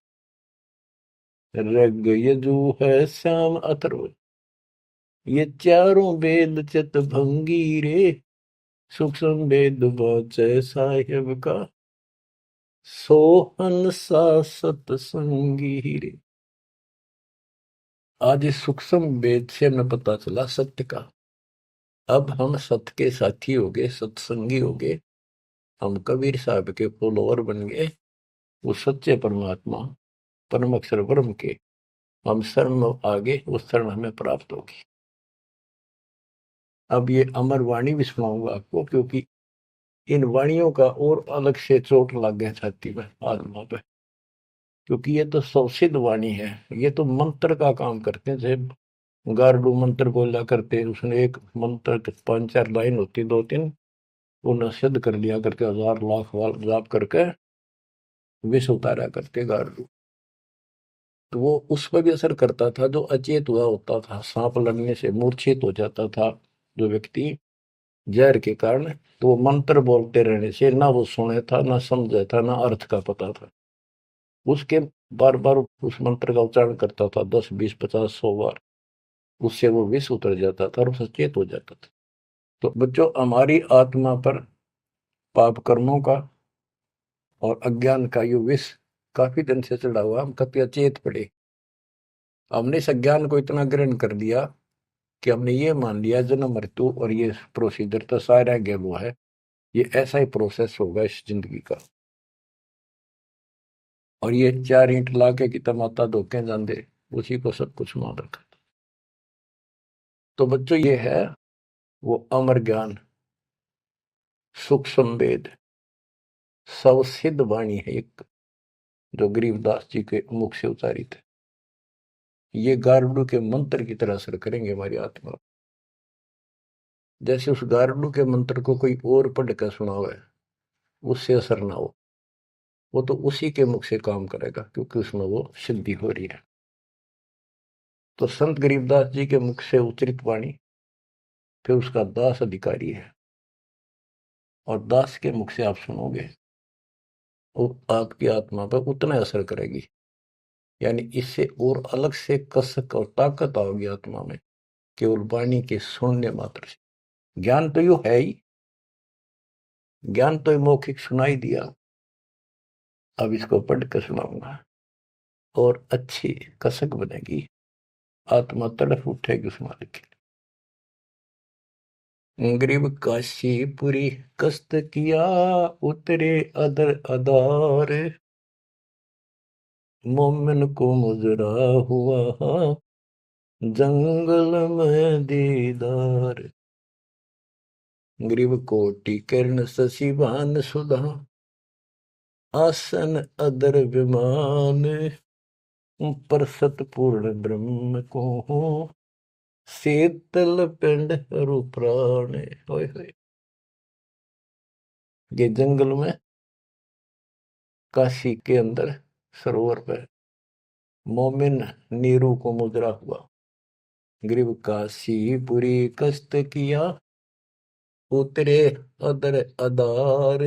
ऋग यजु है श्याम अथर्व, ये चारों वेद चित भंगी रे, सूक्ष्म वेद वाचै साहेब का, सोहन सा सतसंगी रे। आज इस सूक्ष्म वेद से हमें पता चला सत्य का। अब हम सत्य के साथी हो गए, सत्संगी हो गए, हम कबीर साहब के फॉलोअर बन गए। वो सच्चे परमात्मा परम अक्षर ब्रह्म के हम शरण आगे, उस शरण हमें प्राप्त होगी। अब ये अमर वाणी भी सुनाऊंगा आपको, क्योंकि इन वाणियों का और अलग से चोट लग गया छाती में, आत्मा पे, क्योंकि ये तो सौसिद्ध वाणी है। ये तो मंत्र का काम करते हैं। जैसे गार्डू मंत्र बोला करते हैं, उसने एक मंत्र के 5-4 लाइन होती, 2-3, उन्हें सिद्ध कर लिया करके 1000 लाख बार जाप करके विष उतारा करते गार्डू। तो वो उस पर भी असर करता था जो अचेत हुआ होता था, सांप लड़ने से मूर्छित हो जाता था जो व्यक्ति जहर के कारण, तो वो मंत्र बोलते रहने से ना वो सुने था, ना समझा था, ना अर्थ का पता था। उसके बार बार उस मंत्र का उच्चारण करता था, 10, 20, 50, 100 बार, उससे वो विष उतर जाता था और सचेत हो जाता था। तो बच्चों, हमारी आत्मा पर पाप कर्मों का और अज्ञान का ये विष काफी दिन से चढ़ा हुआ, हम कभी अचेत पड़े। हमने इस अज्ञान को इतना ग्रहण कर दिया कि हमने ये मान लिया जन्म मृत्यु और ये प्रोसीजर तो सारा गेलो है, ये ऐसा ही प्रोसेस होगा इस जिंदगी का। और ये 4 ईंट लाके कि तमाता धोखे जाते, उसी को सब कुछ मान रखा। तो बच्चों, ये है वो अमर ज्ञान, सूक्ष्म वेद, सवसिद्ध वाणी है एक, जो गरीबदास जी के मुख से उतारी थे। ये गारुड़ के मंत्र की तरह असर करेंगे हमारी आत्मा। जैसे उस गारुड़ के मंत्र को कोई और पढ़ कर सुनावे, उससे असर ना हो, वो तो उसी के मुख से काम करेगा, क्योंकि उसमें वो सिद्धि हो रही है। तो संत गरीबदास जी के मुख से उच्चरित वाणी फिर उसका दास अधिकारी है, और दास के मुख से आप सुनोगे, वो आपकी आत्मा पर उतना असर करेगी। यानी इससे और अलग से कसक और ताकत आओगी आत्मा में, केवल वाणी के सुनने मात्र से। ज्ञान तो यू है ही, ज्ञान तो मौखिक सुनाई दिया, अब इसको पढ़ कर सुनाऊंगा और अच्छी कसक बनेगी, आत्मा तड़फ उठेगी उस मालिक के लिए। गरीब काशीपुरी कष्ट किया, उतरे अदर अदार, मोमिन को मुजरा हुआ जंगल में दीदार। ग्रीव कोटि किरण शशि भान सुधा, आसन अदर विमान, पर सतपूर्ण ब्रह्म को शीतल पिंड हरु प्राण। होय होय। ये जंगल में काशी के अंदर सरोवर पर मोमिन नीरू को मुद्रा हुआ। ग्रीव काशीपुरी कष्ट किया, उतरे अदर अदार,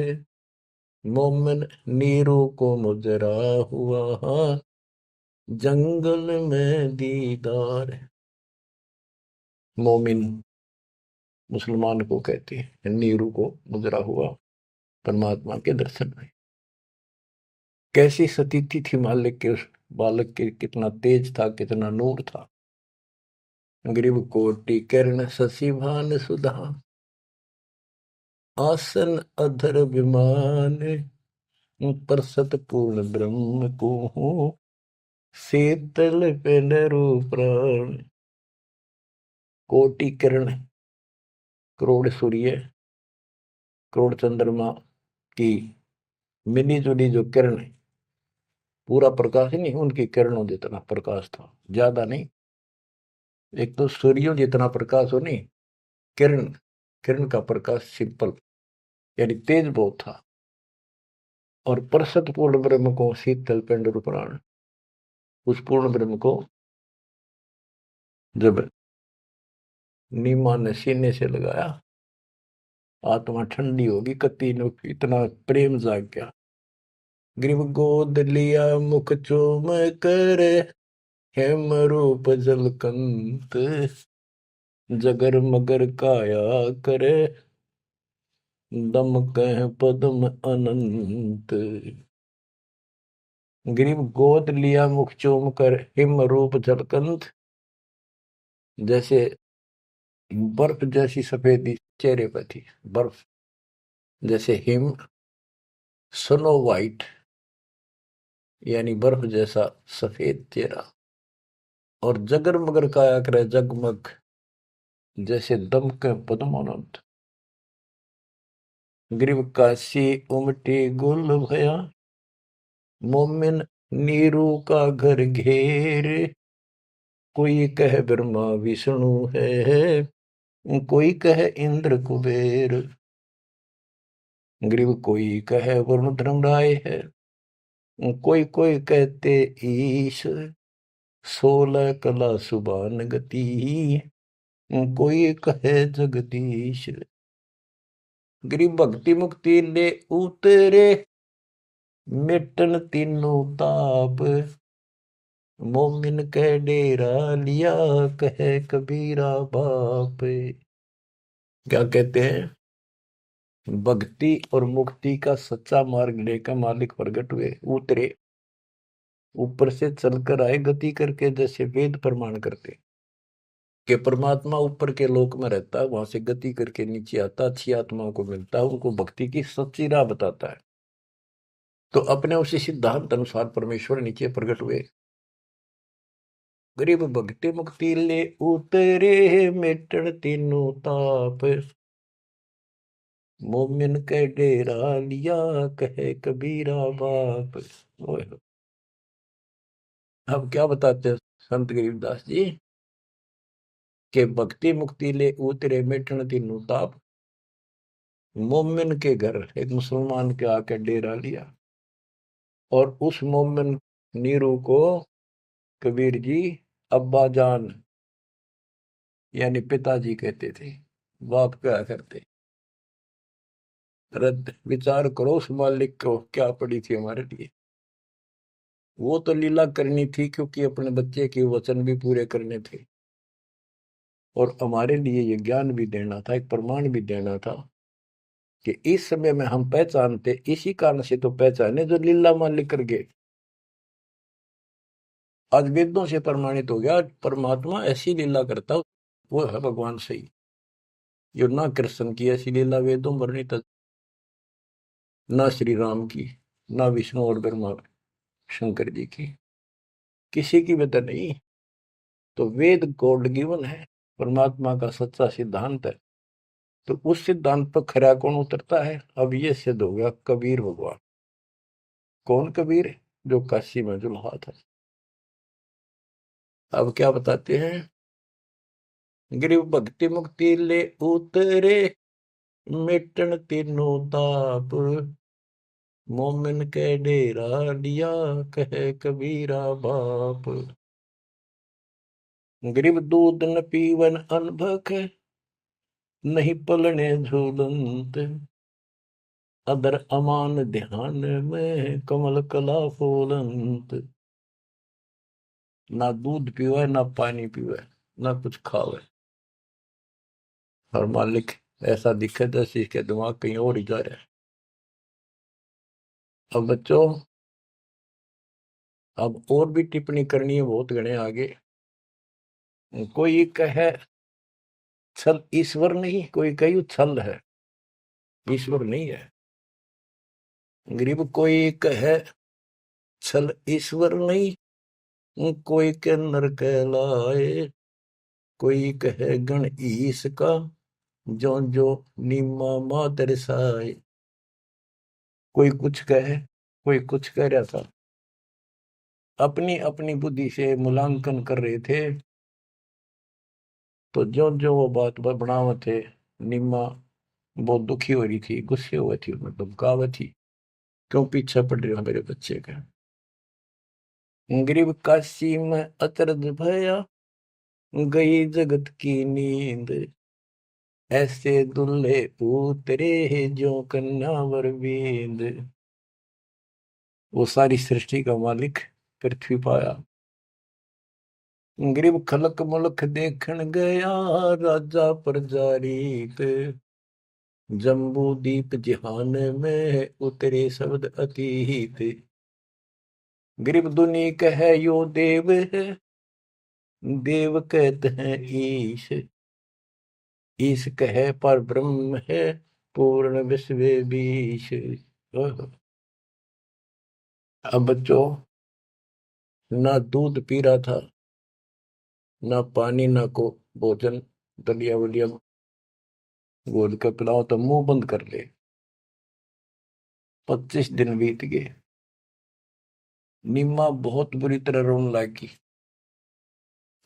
मोमिन नीरू को मुजरा हुआ जंगल में दीदार। मोमिन मुसलमान को कहते हैं, नीरू को मुजरा हुआ परमात्मा के दर्शन में। कैसी सतीथि थी मालिक के उस बालक के, कितना तेज था, कितना नूर था। ग्रीव कोटि किरण शशि भान सुधा, आसन अधर विमान, पर सतपूर्ण ब्रह्म को शीतल पेनरु प्राण। कोटि किरण, करोड़ सूर्य, करोड़ चंद्रमा की मिली जुली जो किरण है, पूरा प्रकाश नहीं, उनकी किरणों जितना प्रकाश था, ज्यादा नहीं। एक तो सूर्यों जितना प्रकाश हो नहीं, किरण, किरण का प्रकाश सिंपल, यानी तेज बहुत था। और परसत पूर्ण ब्रह्म को शीतल पिंड रूपराण, उस पूर्ण ब्रह्म को जब नीमा ने सीने से लगाया, आत्मा ठंडी होगी, कति ने इतना प्रेम जाग गया। ग्रीव गोद लिया मुख चूम कर, हेम रूप जलकंत, जगर मगर काया करे, दम कह पद्म अनंत। ग्रीव गोद लिया मुख चूम कर, हिम रूप जलकंत, जैसे बर्फ जैसी सफेदी चेहरे पर थी, बर्फ जैसे हिम, स्नो वाइट यानी बर्फ जैसा सफेद चेहरा, और जगर मगर काया करे जगमग, जैसे दमके पद्मानंद। ग्रीव काशी उमटी गुल भया, मोमिन नीरू का घर घेरे, कोई कह ब्रह्मा विष्णु है, कोई कह इंद्र कुबेर। ग्रीव कोई कह वरुण धर्मराय है, कोई कोई कहते ईश, 16 कला सुबान गति, कोई कहे जगदीश। ग्रीव भक्ति मुक्ति ले उतरे, मिटन तीनों ताप, मोमिन कह डेरा लिया, कहे कबीरा बाप। क्या कहते हैं? भक्ति और मुक्ति का सच्चा मार्ग लेकर मालिक प्रगट हुए, उतरे, ऊपर से चलकर आए गति करके, जैसे वेद प्रमाण करते कि परमात्मा ऊपर के लोक में रहता है, वहां से गति करके नीचे आता, अच्छी आत्माओं को मिलता है, उनको भक्ति की सच्ची राह बताता है। तो अपने उसी सिद्धांत अनुसार परमेश्वर नीचे प्रकट हुए। गरीब भक्ति मुक्ति ले उतरे, मिटन तीनों ताप, मोमिन के डेरा लिया, कहे कबीरा बाप। अब क्या बताते हैं संत गरीबदास जी के भक्ति मुक्ति ले उतरे, मिटन तीनों ताप, मोमिन के घर एक मुसलमान के आके डेरा लिया, और उस मोमिन नीरू को कबीर जी अब्बा जान यानी पिताजी कहते थे, बाप क्या करते। रद्द विचार करो उस मालिक को क्या पड़ी थी हमारे लिए। वो तो लीला करनी थी क्योंकि अपने बच्चे के वचन भी पूरे करने थे, और हमारे लिए ये ज्ञान भी देना था, एक प्रमाण भी देना था कि इस समय में हम पहचानते, इसी कारण से तो पहचाने जो लीला मालिक कर गए। आज वेदों से प्रमाणित हो गया परमात्मा ऐसी लीला करता, वो है भगवान सही। जो ना कृष्ण की ऐसी लीला वेदों वर्णित, ना श्री राम की, ना विष्णु और ब्रह्मा शंकर जी की, किसी की वजह नहीं। तो वेद गॉड गिवन है, परमात्मा का सच्चा सिद्धांत है। तो उस सिद्धांत पर खरा कौन उतरता है? अब ये सिद्ध हो गया कबीर भगवान। कौन कबीर? जो काशी में जुल्हा था। अब क्या बताते हैं? गिरिव भक्ति मुक्ति ले उतरे, मिटन तीनों ताप, मोमिन के डेरा लिया, कहे कबीरा बाप। गिरिव दूध न पीवन अनभक, नहीं पलने झूलंत, अदर अमान ध्यान में, कमल कला फूलंत। ना दूध पीवे, ना पानी पीवे, ना कुछ खावे, और मालिक ऐसा दिखे जैसे इसके दिमाग कहीं और ही जा रहा है। अब बच्चों, अब और भी टिप्पणी करनी है, बहुत घने आगे। कोई कहे छल ईश्वर नहीं, कोई कही छल है, ईश्वर नहीं है। गरीब कोई कहे छल ईश्वर नहीं, कोई के नर कहलाए, कोई कहे गण ईश का, जो जो नीमा मा दर्शाए। कोई कुछ कहे, कोई कुछ कह रहा था, अपनी अपनी बुद्धि से मूल्यांकन कर रहे थे। तो जो जो वो बात बढ़ाव थे, निम्मा बहुत दुखी हो रही थी, गुस्से हुई थी, उन्हें धमकावत थी, क्यों पीछे पड़ रहे हो मेरे बच्चे का। गरीब काशी में अचरज भया, गई जगत की नींद, ऐसे दुल्हे उतरे जो कन्यावर बींद। वो सारी सृष्टि का मालिक पृथ्वी पाया, गरीब खलक मुलक देखण गया, राजा प्रजारीत, जम्बू दीप जिहान में उतरे शब्द अतीत। गरीब दुनी कह यो देव है, देव कहते हैं ईश, ईश कहे पर ब्रह्म है, पूर्ण विश्व बीश। अब बच्चों, ना दूध पी रहा था, ना पानी, ना को भोजन, दलिया वलिया घोल कर पिलाओ तो मुंह बंद कर ले। 25 दिन बीत गए। निम्मा बहुत बुरी तरह रोने लगी।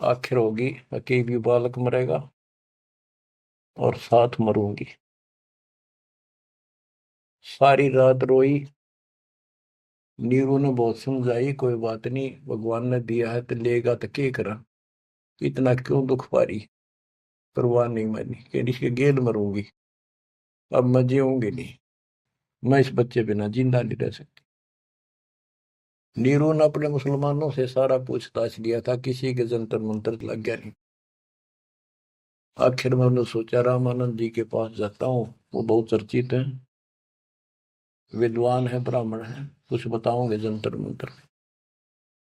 आखिर होगी कि भी बालक मरेगा और साथ मरूंगी। सारी रात रोई। नीरू ने बहुत समझाई, कोई बात नहीं, भगवान ने दिया है तो लेगा तो क्या करा, इतना क्यों दुख पा रही। परवाह नहीं मानी कि इसके गेल मरूंगी, अब मैं जीऊंगी नहीं, मैं इस बच्चे बिना जिंदा नहीं रह सकती। नीरू ने अपने मुसलमानों से सारा पूछताछ लिया था, किसी के जंतर मंतर लग गया नहीं। आखिर में उन्होंने सोचा रामानंद जी के पास जाता हूँ, वो बहुत चर्चित हैं, विद्वान है, ब्राह्मण है, कुछ बताओगे जंतर मंतर।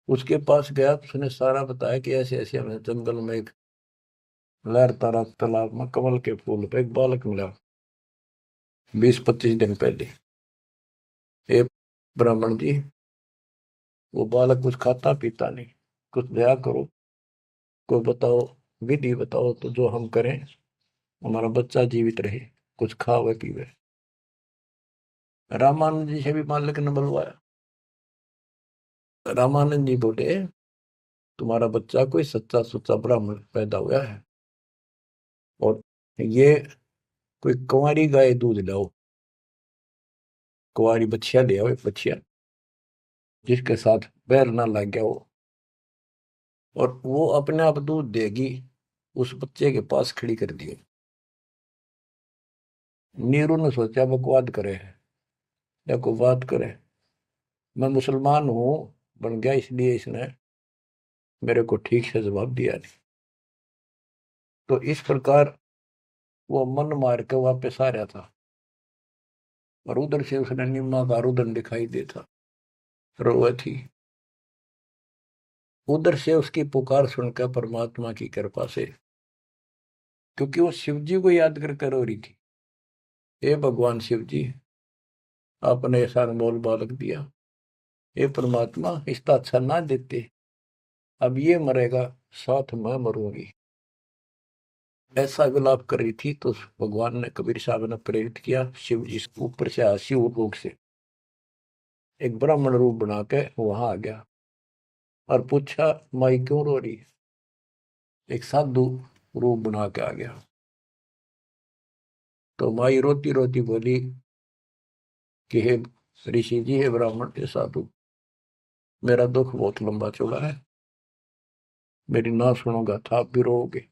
उसके पास गया, उसने सारा बताया कि ऐसे ऐसे हमें जंगल में एक लहरता रहा तालाब में कमल के फूल पे एक बालक मिला 20-25 दिन पहले। ए ब्राह्मण जी, वो बालक कुछ खाता पीता नहीं, कुछ दया करो, कोई बताओ, विधि बताओ तो जो हम करें, हमारा बच्चा जीवित रहे, कुछ खावे पीवे। रामानंद जी से भी मालिक ने बुलवाया। रामानंद जी बोले, तुम्हारा बच्चा कोई सच्चा सुच्चा ब्राह्मण पैदा हुआ है, और ये कोई कुंवारी गाय दूध लाओ, कुंवारी बछिया ले आओ, एक बछिया जिसके साथ बैर ना लग गया हो, और वो अपने आप दूध देगी, उस बच्चे के पास खड़ी कर दिए। नीरू ने सोचा बकवाद करे या कोई बात करे, मैं मुसलमान हूं बन गया, इसलिए इसने मेरे को ठीक से जवाब दिया नहीं। तो इस प्रकार वो मन मार के वापस आ रहा था, और उधर से उसने निम्मा का रुदन दिखाई देता, रोए थी। उधर से उसकी पुकार सुनकर परमात्मा की कृपा से, क्योंकि वो शिव जी को याद कर रो रही थी, हे भगवान शिव जी, आपने ऐसा अनमोल बालक दिया, हे परमात्मा इसका अच्छा ना देते, अब ये मरेगा, साथ मैं मरूंगी। ऐसा विलाप कर रही थी, तो भगवान ने, कबीर साहब ने प्रेरित किया, शिव जी ऊपर से आया, शिव लोक से एक ब्राह्मण रूप बना के वहां आ गया और पूछा, माई क्यों रो रही है। एक साधु रूप बना के आ गया। तो माई रोती रोती बोली कि हे ऋषि जी, हे ब्राह्मण, हे साधु, मेरा दुख बहुत लंबा चौड़ा है, मेरी ना सुनोगा था आप भी रोओगे।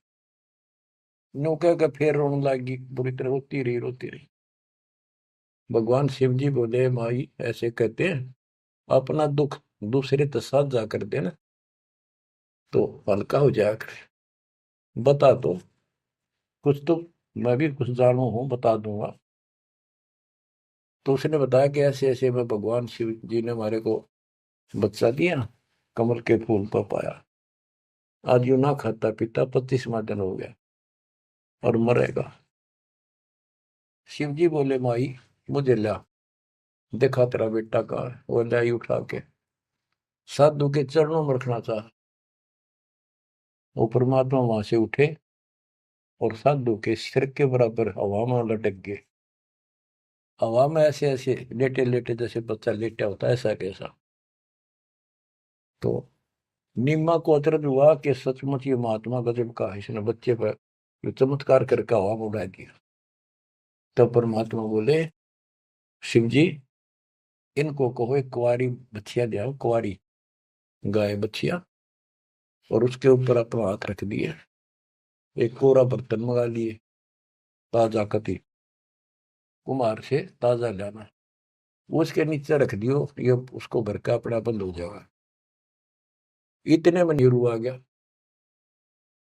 नो कह के फिर रोने लगी, बुरी तरह रोती रही, रोती रही। भगवान शिव जी बोले, माई ऐसे कहते हैं, अपना दुख दूसरे के साथ जा कर देना तो हल्का हो जाया करे, बता दो कुछ तो, मैं भी कुछ जानू हूं, बता दूंगा। तो उसने बताया कि ऐसे ऐसे में भगवान शिव जी ने हमारे को बच्चा दिया, कमल के फूल पर पाया, आज यूं ना खाता पीता 25वां दिन हो गया और मरेगा। शिव जी बोले, माई मुझे ला, देखा तेरा बेटा कहाँ है। वो लाई उठा के साधु के चरणों में रखना चाहा, वो परमात्मा वहां से उठे और साधु के सिर के बराबर हवा में लटक गए। हवा में ऐसे ऐसे लेटे लेटे, जैसे बच्चा लेटा होता है, ऐसा कैसा। तो निम्मा को अचरज हुआ कि सचमुच ये महात्मा गजब का है, इसने बच्चे पर ये चमत्कार करके हवा में उड़ा दिया। तब परमात्मा बोले, शिव जी इनको कहो एक कुंवारी बछिया ले आओ, कुंवारी गाय बछिया, और उसके ऊपर अपना हाथ रख दिए, एक कोरा बर्तन मंगा लिए, ताजा कति कुमार से ताजा लाना, उसके नीचे रख दियो, ये उसको भर का अपना बंद हो जाएगा। इतने में नीरू आ गया।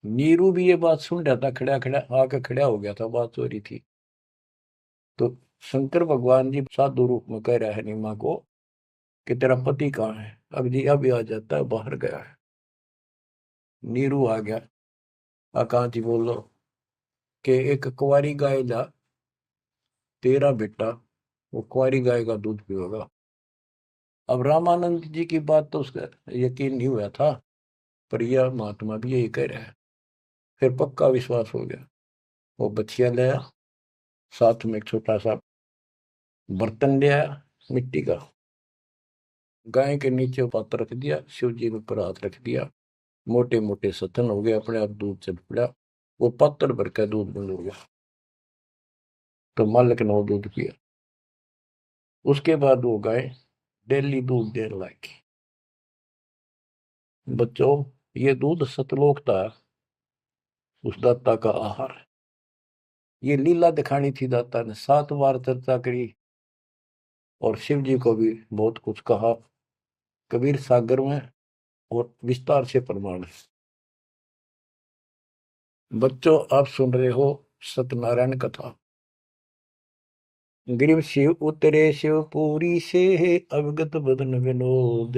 नीरू भी ये बात सुन रहा था, खड़ा खड़ा आके खड़ा हो गया था, बात हो रही थी। तो शंकर भगवान जी साधु रूप में कह रहा है नीमा को कि तेरा पति कहाँ है? अब जी अभी आ जाता है, बाहर गया है। नीरू आ गया, कहाँ जी बोलो कि एक कुंवारी गाय ला, तेरा बेटा वो कुंवारी गाय का दूध पिएगा। अब रामानंद जी की बात तो उसका यकीन नहीं हुआ था, पर यह महात्मा भी यही कह रहा है। फिर पक्का विश्वास हो गया। वो बछिया लाया, साथ में एक छोटा सा बर्तन ले आया मिट्टी का, गाय के नीचे पात्र रख दिया, शिव जी ने ऊपर हाथ रख दिया, मोटे मोटे सतन हो गए, अपने आप दूध चल पड़ा। वो पात्र भर का दूध बंद हो गया। तो मालिक ने वो दूध पिया। उसके बाद वो गाय डेली दूध देने लगी। बच्चों, ये दूध सतलोक था, उस दाता का आहार। ये लीला दिखानी थी दाता ने, 7 बार चर्चा करी और शिव जी को भी बहुत कुछ कहा, कबीर सागर में, और विस्तार से प्रमाण है। बच्चों, आप सुन रहे हो सत्यनारायण कथा। ग्रीव शिव उतरे शिवपुरी से, अवगत बदन विनोद,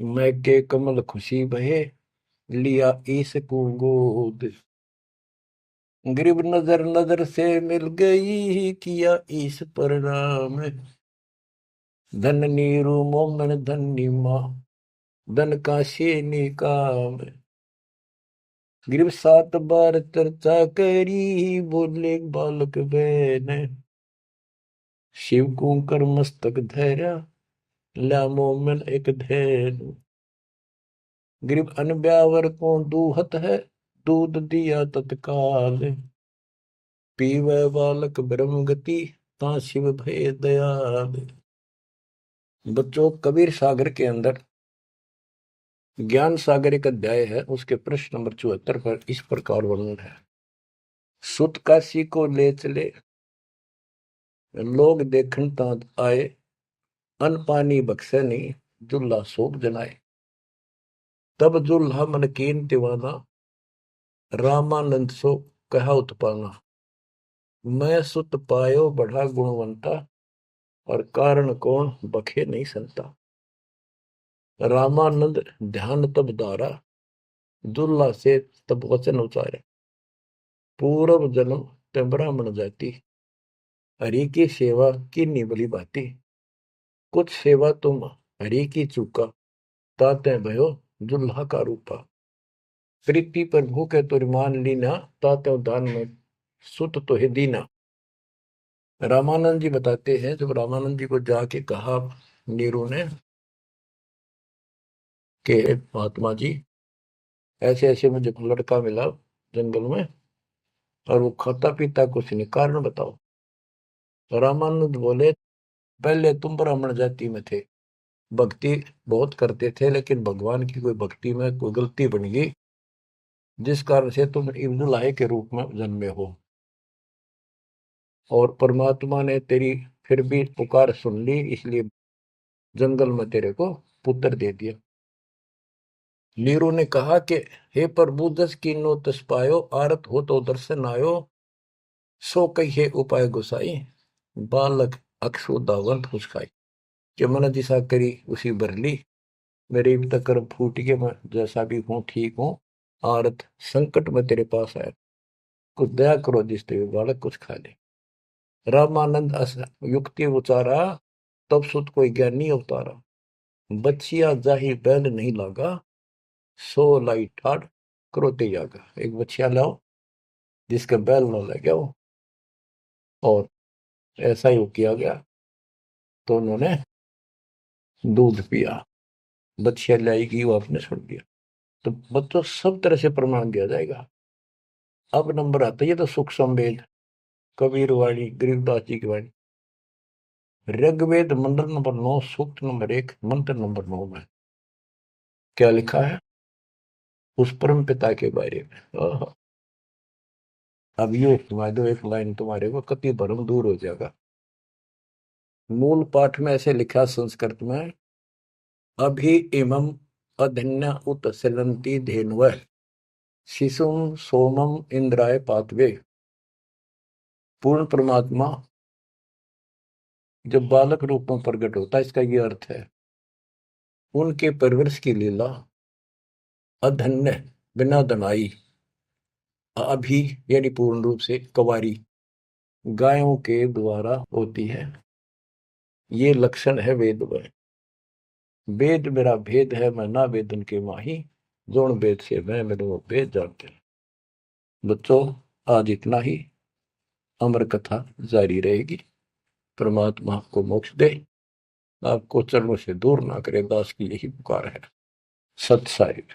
मैं के कमल खुशी बहे, लिया ईस को गोद। ग्रीव नजर नजर से मिल गई, किया ईस प्रणाम, धन नीरू मोमन धन नीमा, धन काशी निकाम। ग्रीव 7 बार चर्चा करी, बोले बालक बहन, शिव को कर मस्तक धैर्य, ला मोमन एक धैन। ग्रीव अनब्यावर को दूहत है, दूध दिया तत्काल, पीवे बालक ब्रह्म गति, ता शिव भय दयाल। बच्चों, कबीर सागर के अंदर ज्ञान सागर एक अध्याय है, उसके प्रश्न नंबर 74 पर इस प्रकार वर्णन है। सुत काशी को ले चले, लोग देखन तात आए, अन पानी बख्शे नहीं, जुल्ला सोप जनाए। तब जुल्हा मन कीन दीवाना, रामानंद सो कहा उत्पाना। मैं सुत पायो बढ़ा गुणवंता, और कारण कौन बखे नहीं संता। रामानंद ध्यान तब दारा, दुल्ला से तब वचन उचारे। पूर्व जन्म ते ब्राह्मण जाति, हरि की सेवा की निबली बाती। कुछ सेवा तुम हरि की चूका, ताते भयो दुल्हा का रूपा। प्रीति पर भूखे तुर मान लीना, ताते दान में सुत तो है दीना। रामानंद जी बताते हैं, जब रामानंद जी को जाके कहा नीरू ने कि महात्मा जी ऐसे ऐसे मुझे लड़का मिला जंगल में, और वो खाता पीता कुछ नहीं, कारण बताओ। तो रामानंद बोले, पहले तुम ब्राह्मण जाति में थे, भक्ति बहुत करते थे, लेकिन भगवान की कोई भक्ति में कोई गलती बन गई, जिस कारण से तुम इब्नुल्लाह के रूप में जन्मे हो, और परमात्मा ने तेरी फिर भी पुकार सुन ली, इसलिए जंगल में तेरे को पुत्र दे दिया। नीरू ने कहा कि हे प्रभु, दस कीनो तस पायो, आरत हो तो दर्शन आयो, सो कहिए उपाय गुसाई, बालक अक्षु दावंत कुछ खाई। कि मन दिशा करी उसी भरली, मेरे तक कर्म फूट के, मैं जैसा भी हूँ ठीक हूँ, आरत संकट में तेरे पास आया, कुछ दया करो जिसते बालक कुछ खा ले। रामानंद युक्ति उचारा, तब सुत कोई ज्ञानी अवतारा। बच्चिया जाही बैल नहीं लागा, सो लाई ठाड़ करोते जागा। एक बच्चिया लाओ जिसका बैल न लगे हो, और ऐसा ही किया गया। तो उन्होंने दूध पिया, बच्चिया लाएगी, वो आपने छोड़ दिया। तो बच्चों, सब तरह से प्रमाण दिया जाएगा। अब नंबर आता है, ये तो सुख संवेद, कबीर वाणी, गरीबदास जी की वाणी। ऋग्वेद मंडल नंबर 9, सूक्त नंबर 1, मंत्र नंबर 9 में क्या लिखा है उस परम पिता के बारे में। अब ये सुना दो एक लाइन, तुम्हारे को कति भरम दूर हो जाएगा। मूल पाठ में ऐसे लिखा संस्कृत में, अभि इमं अधन्य उत सिलंती धेन्वः शिशुम सोमम इंद्राय पातवे। पूर्ण परमात्मा जब बालक रूप में प्रकट होता है, इसका ये अर्थ है उनके परवरिश की लीला अधन्य, बिना दनाई, अभी यानी पूर्ण रूप से कवारी गायों के द्वारा होती है। ये लक्षण है वेद में। वेद मेरा भेद है, मैं ना वेदन के माही, जोन वेद से मैं मेरे वो भेद जानते हैं। बच्चों, आज इतना ही। अमर कथा जारी रहेगी। परमात्मा आपको मोक्ष दे, आपको चरणों से दूर ना करे, दास की यही पुकार है। सत साहिब।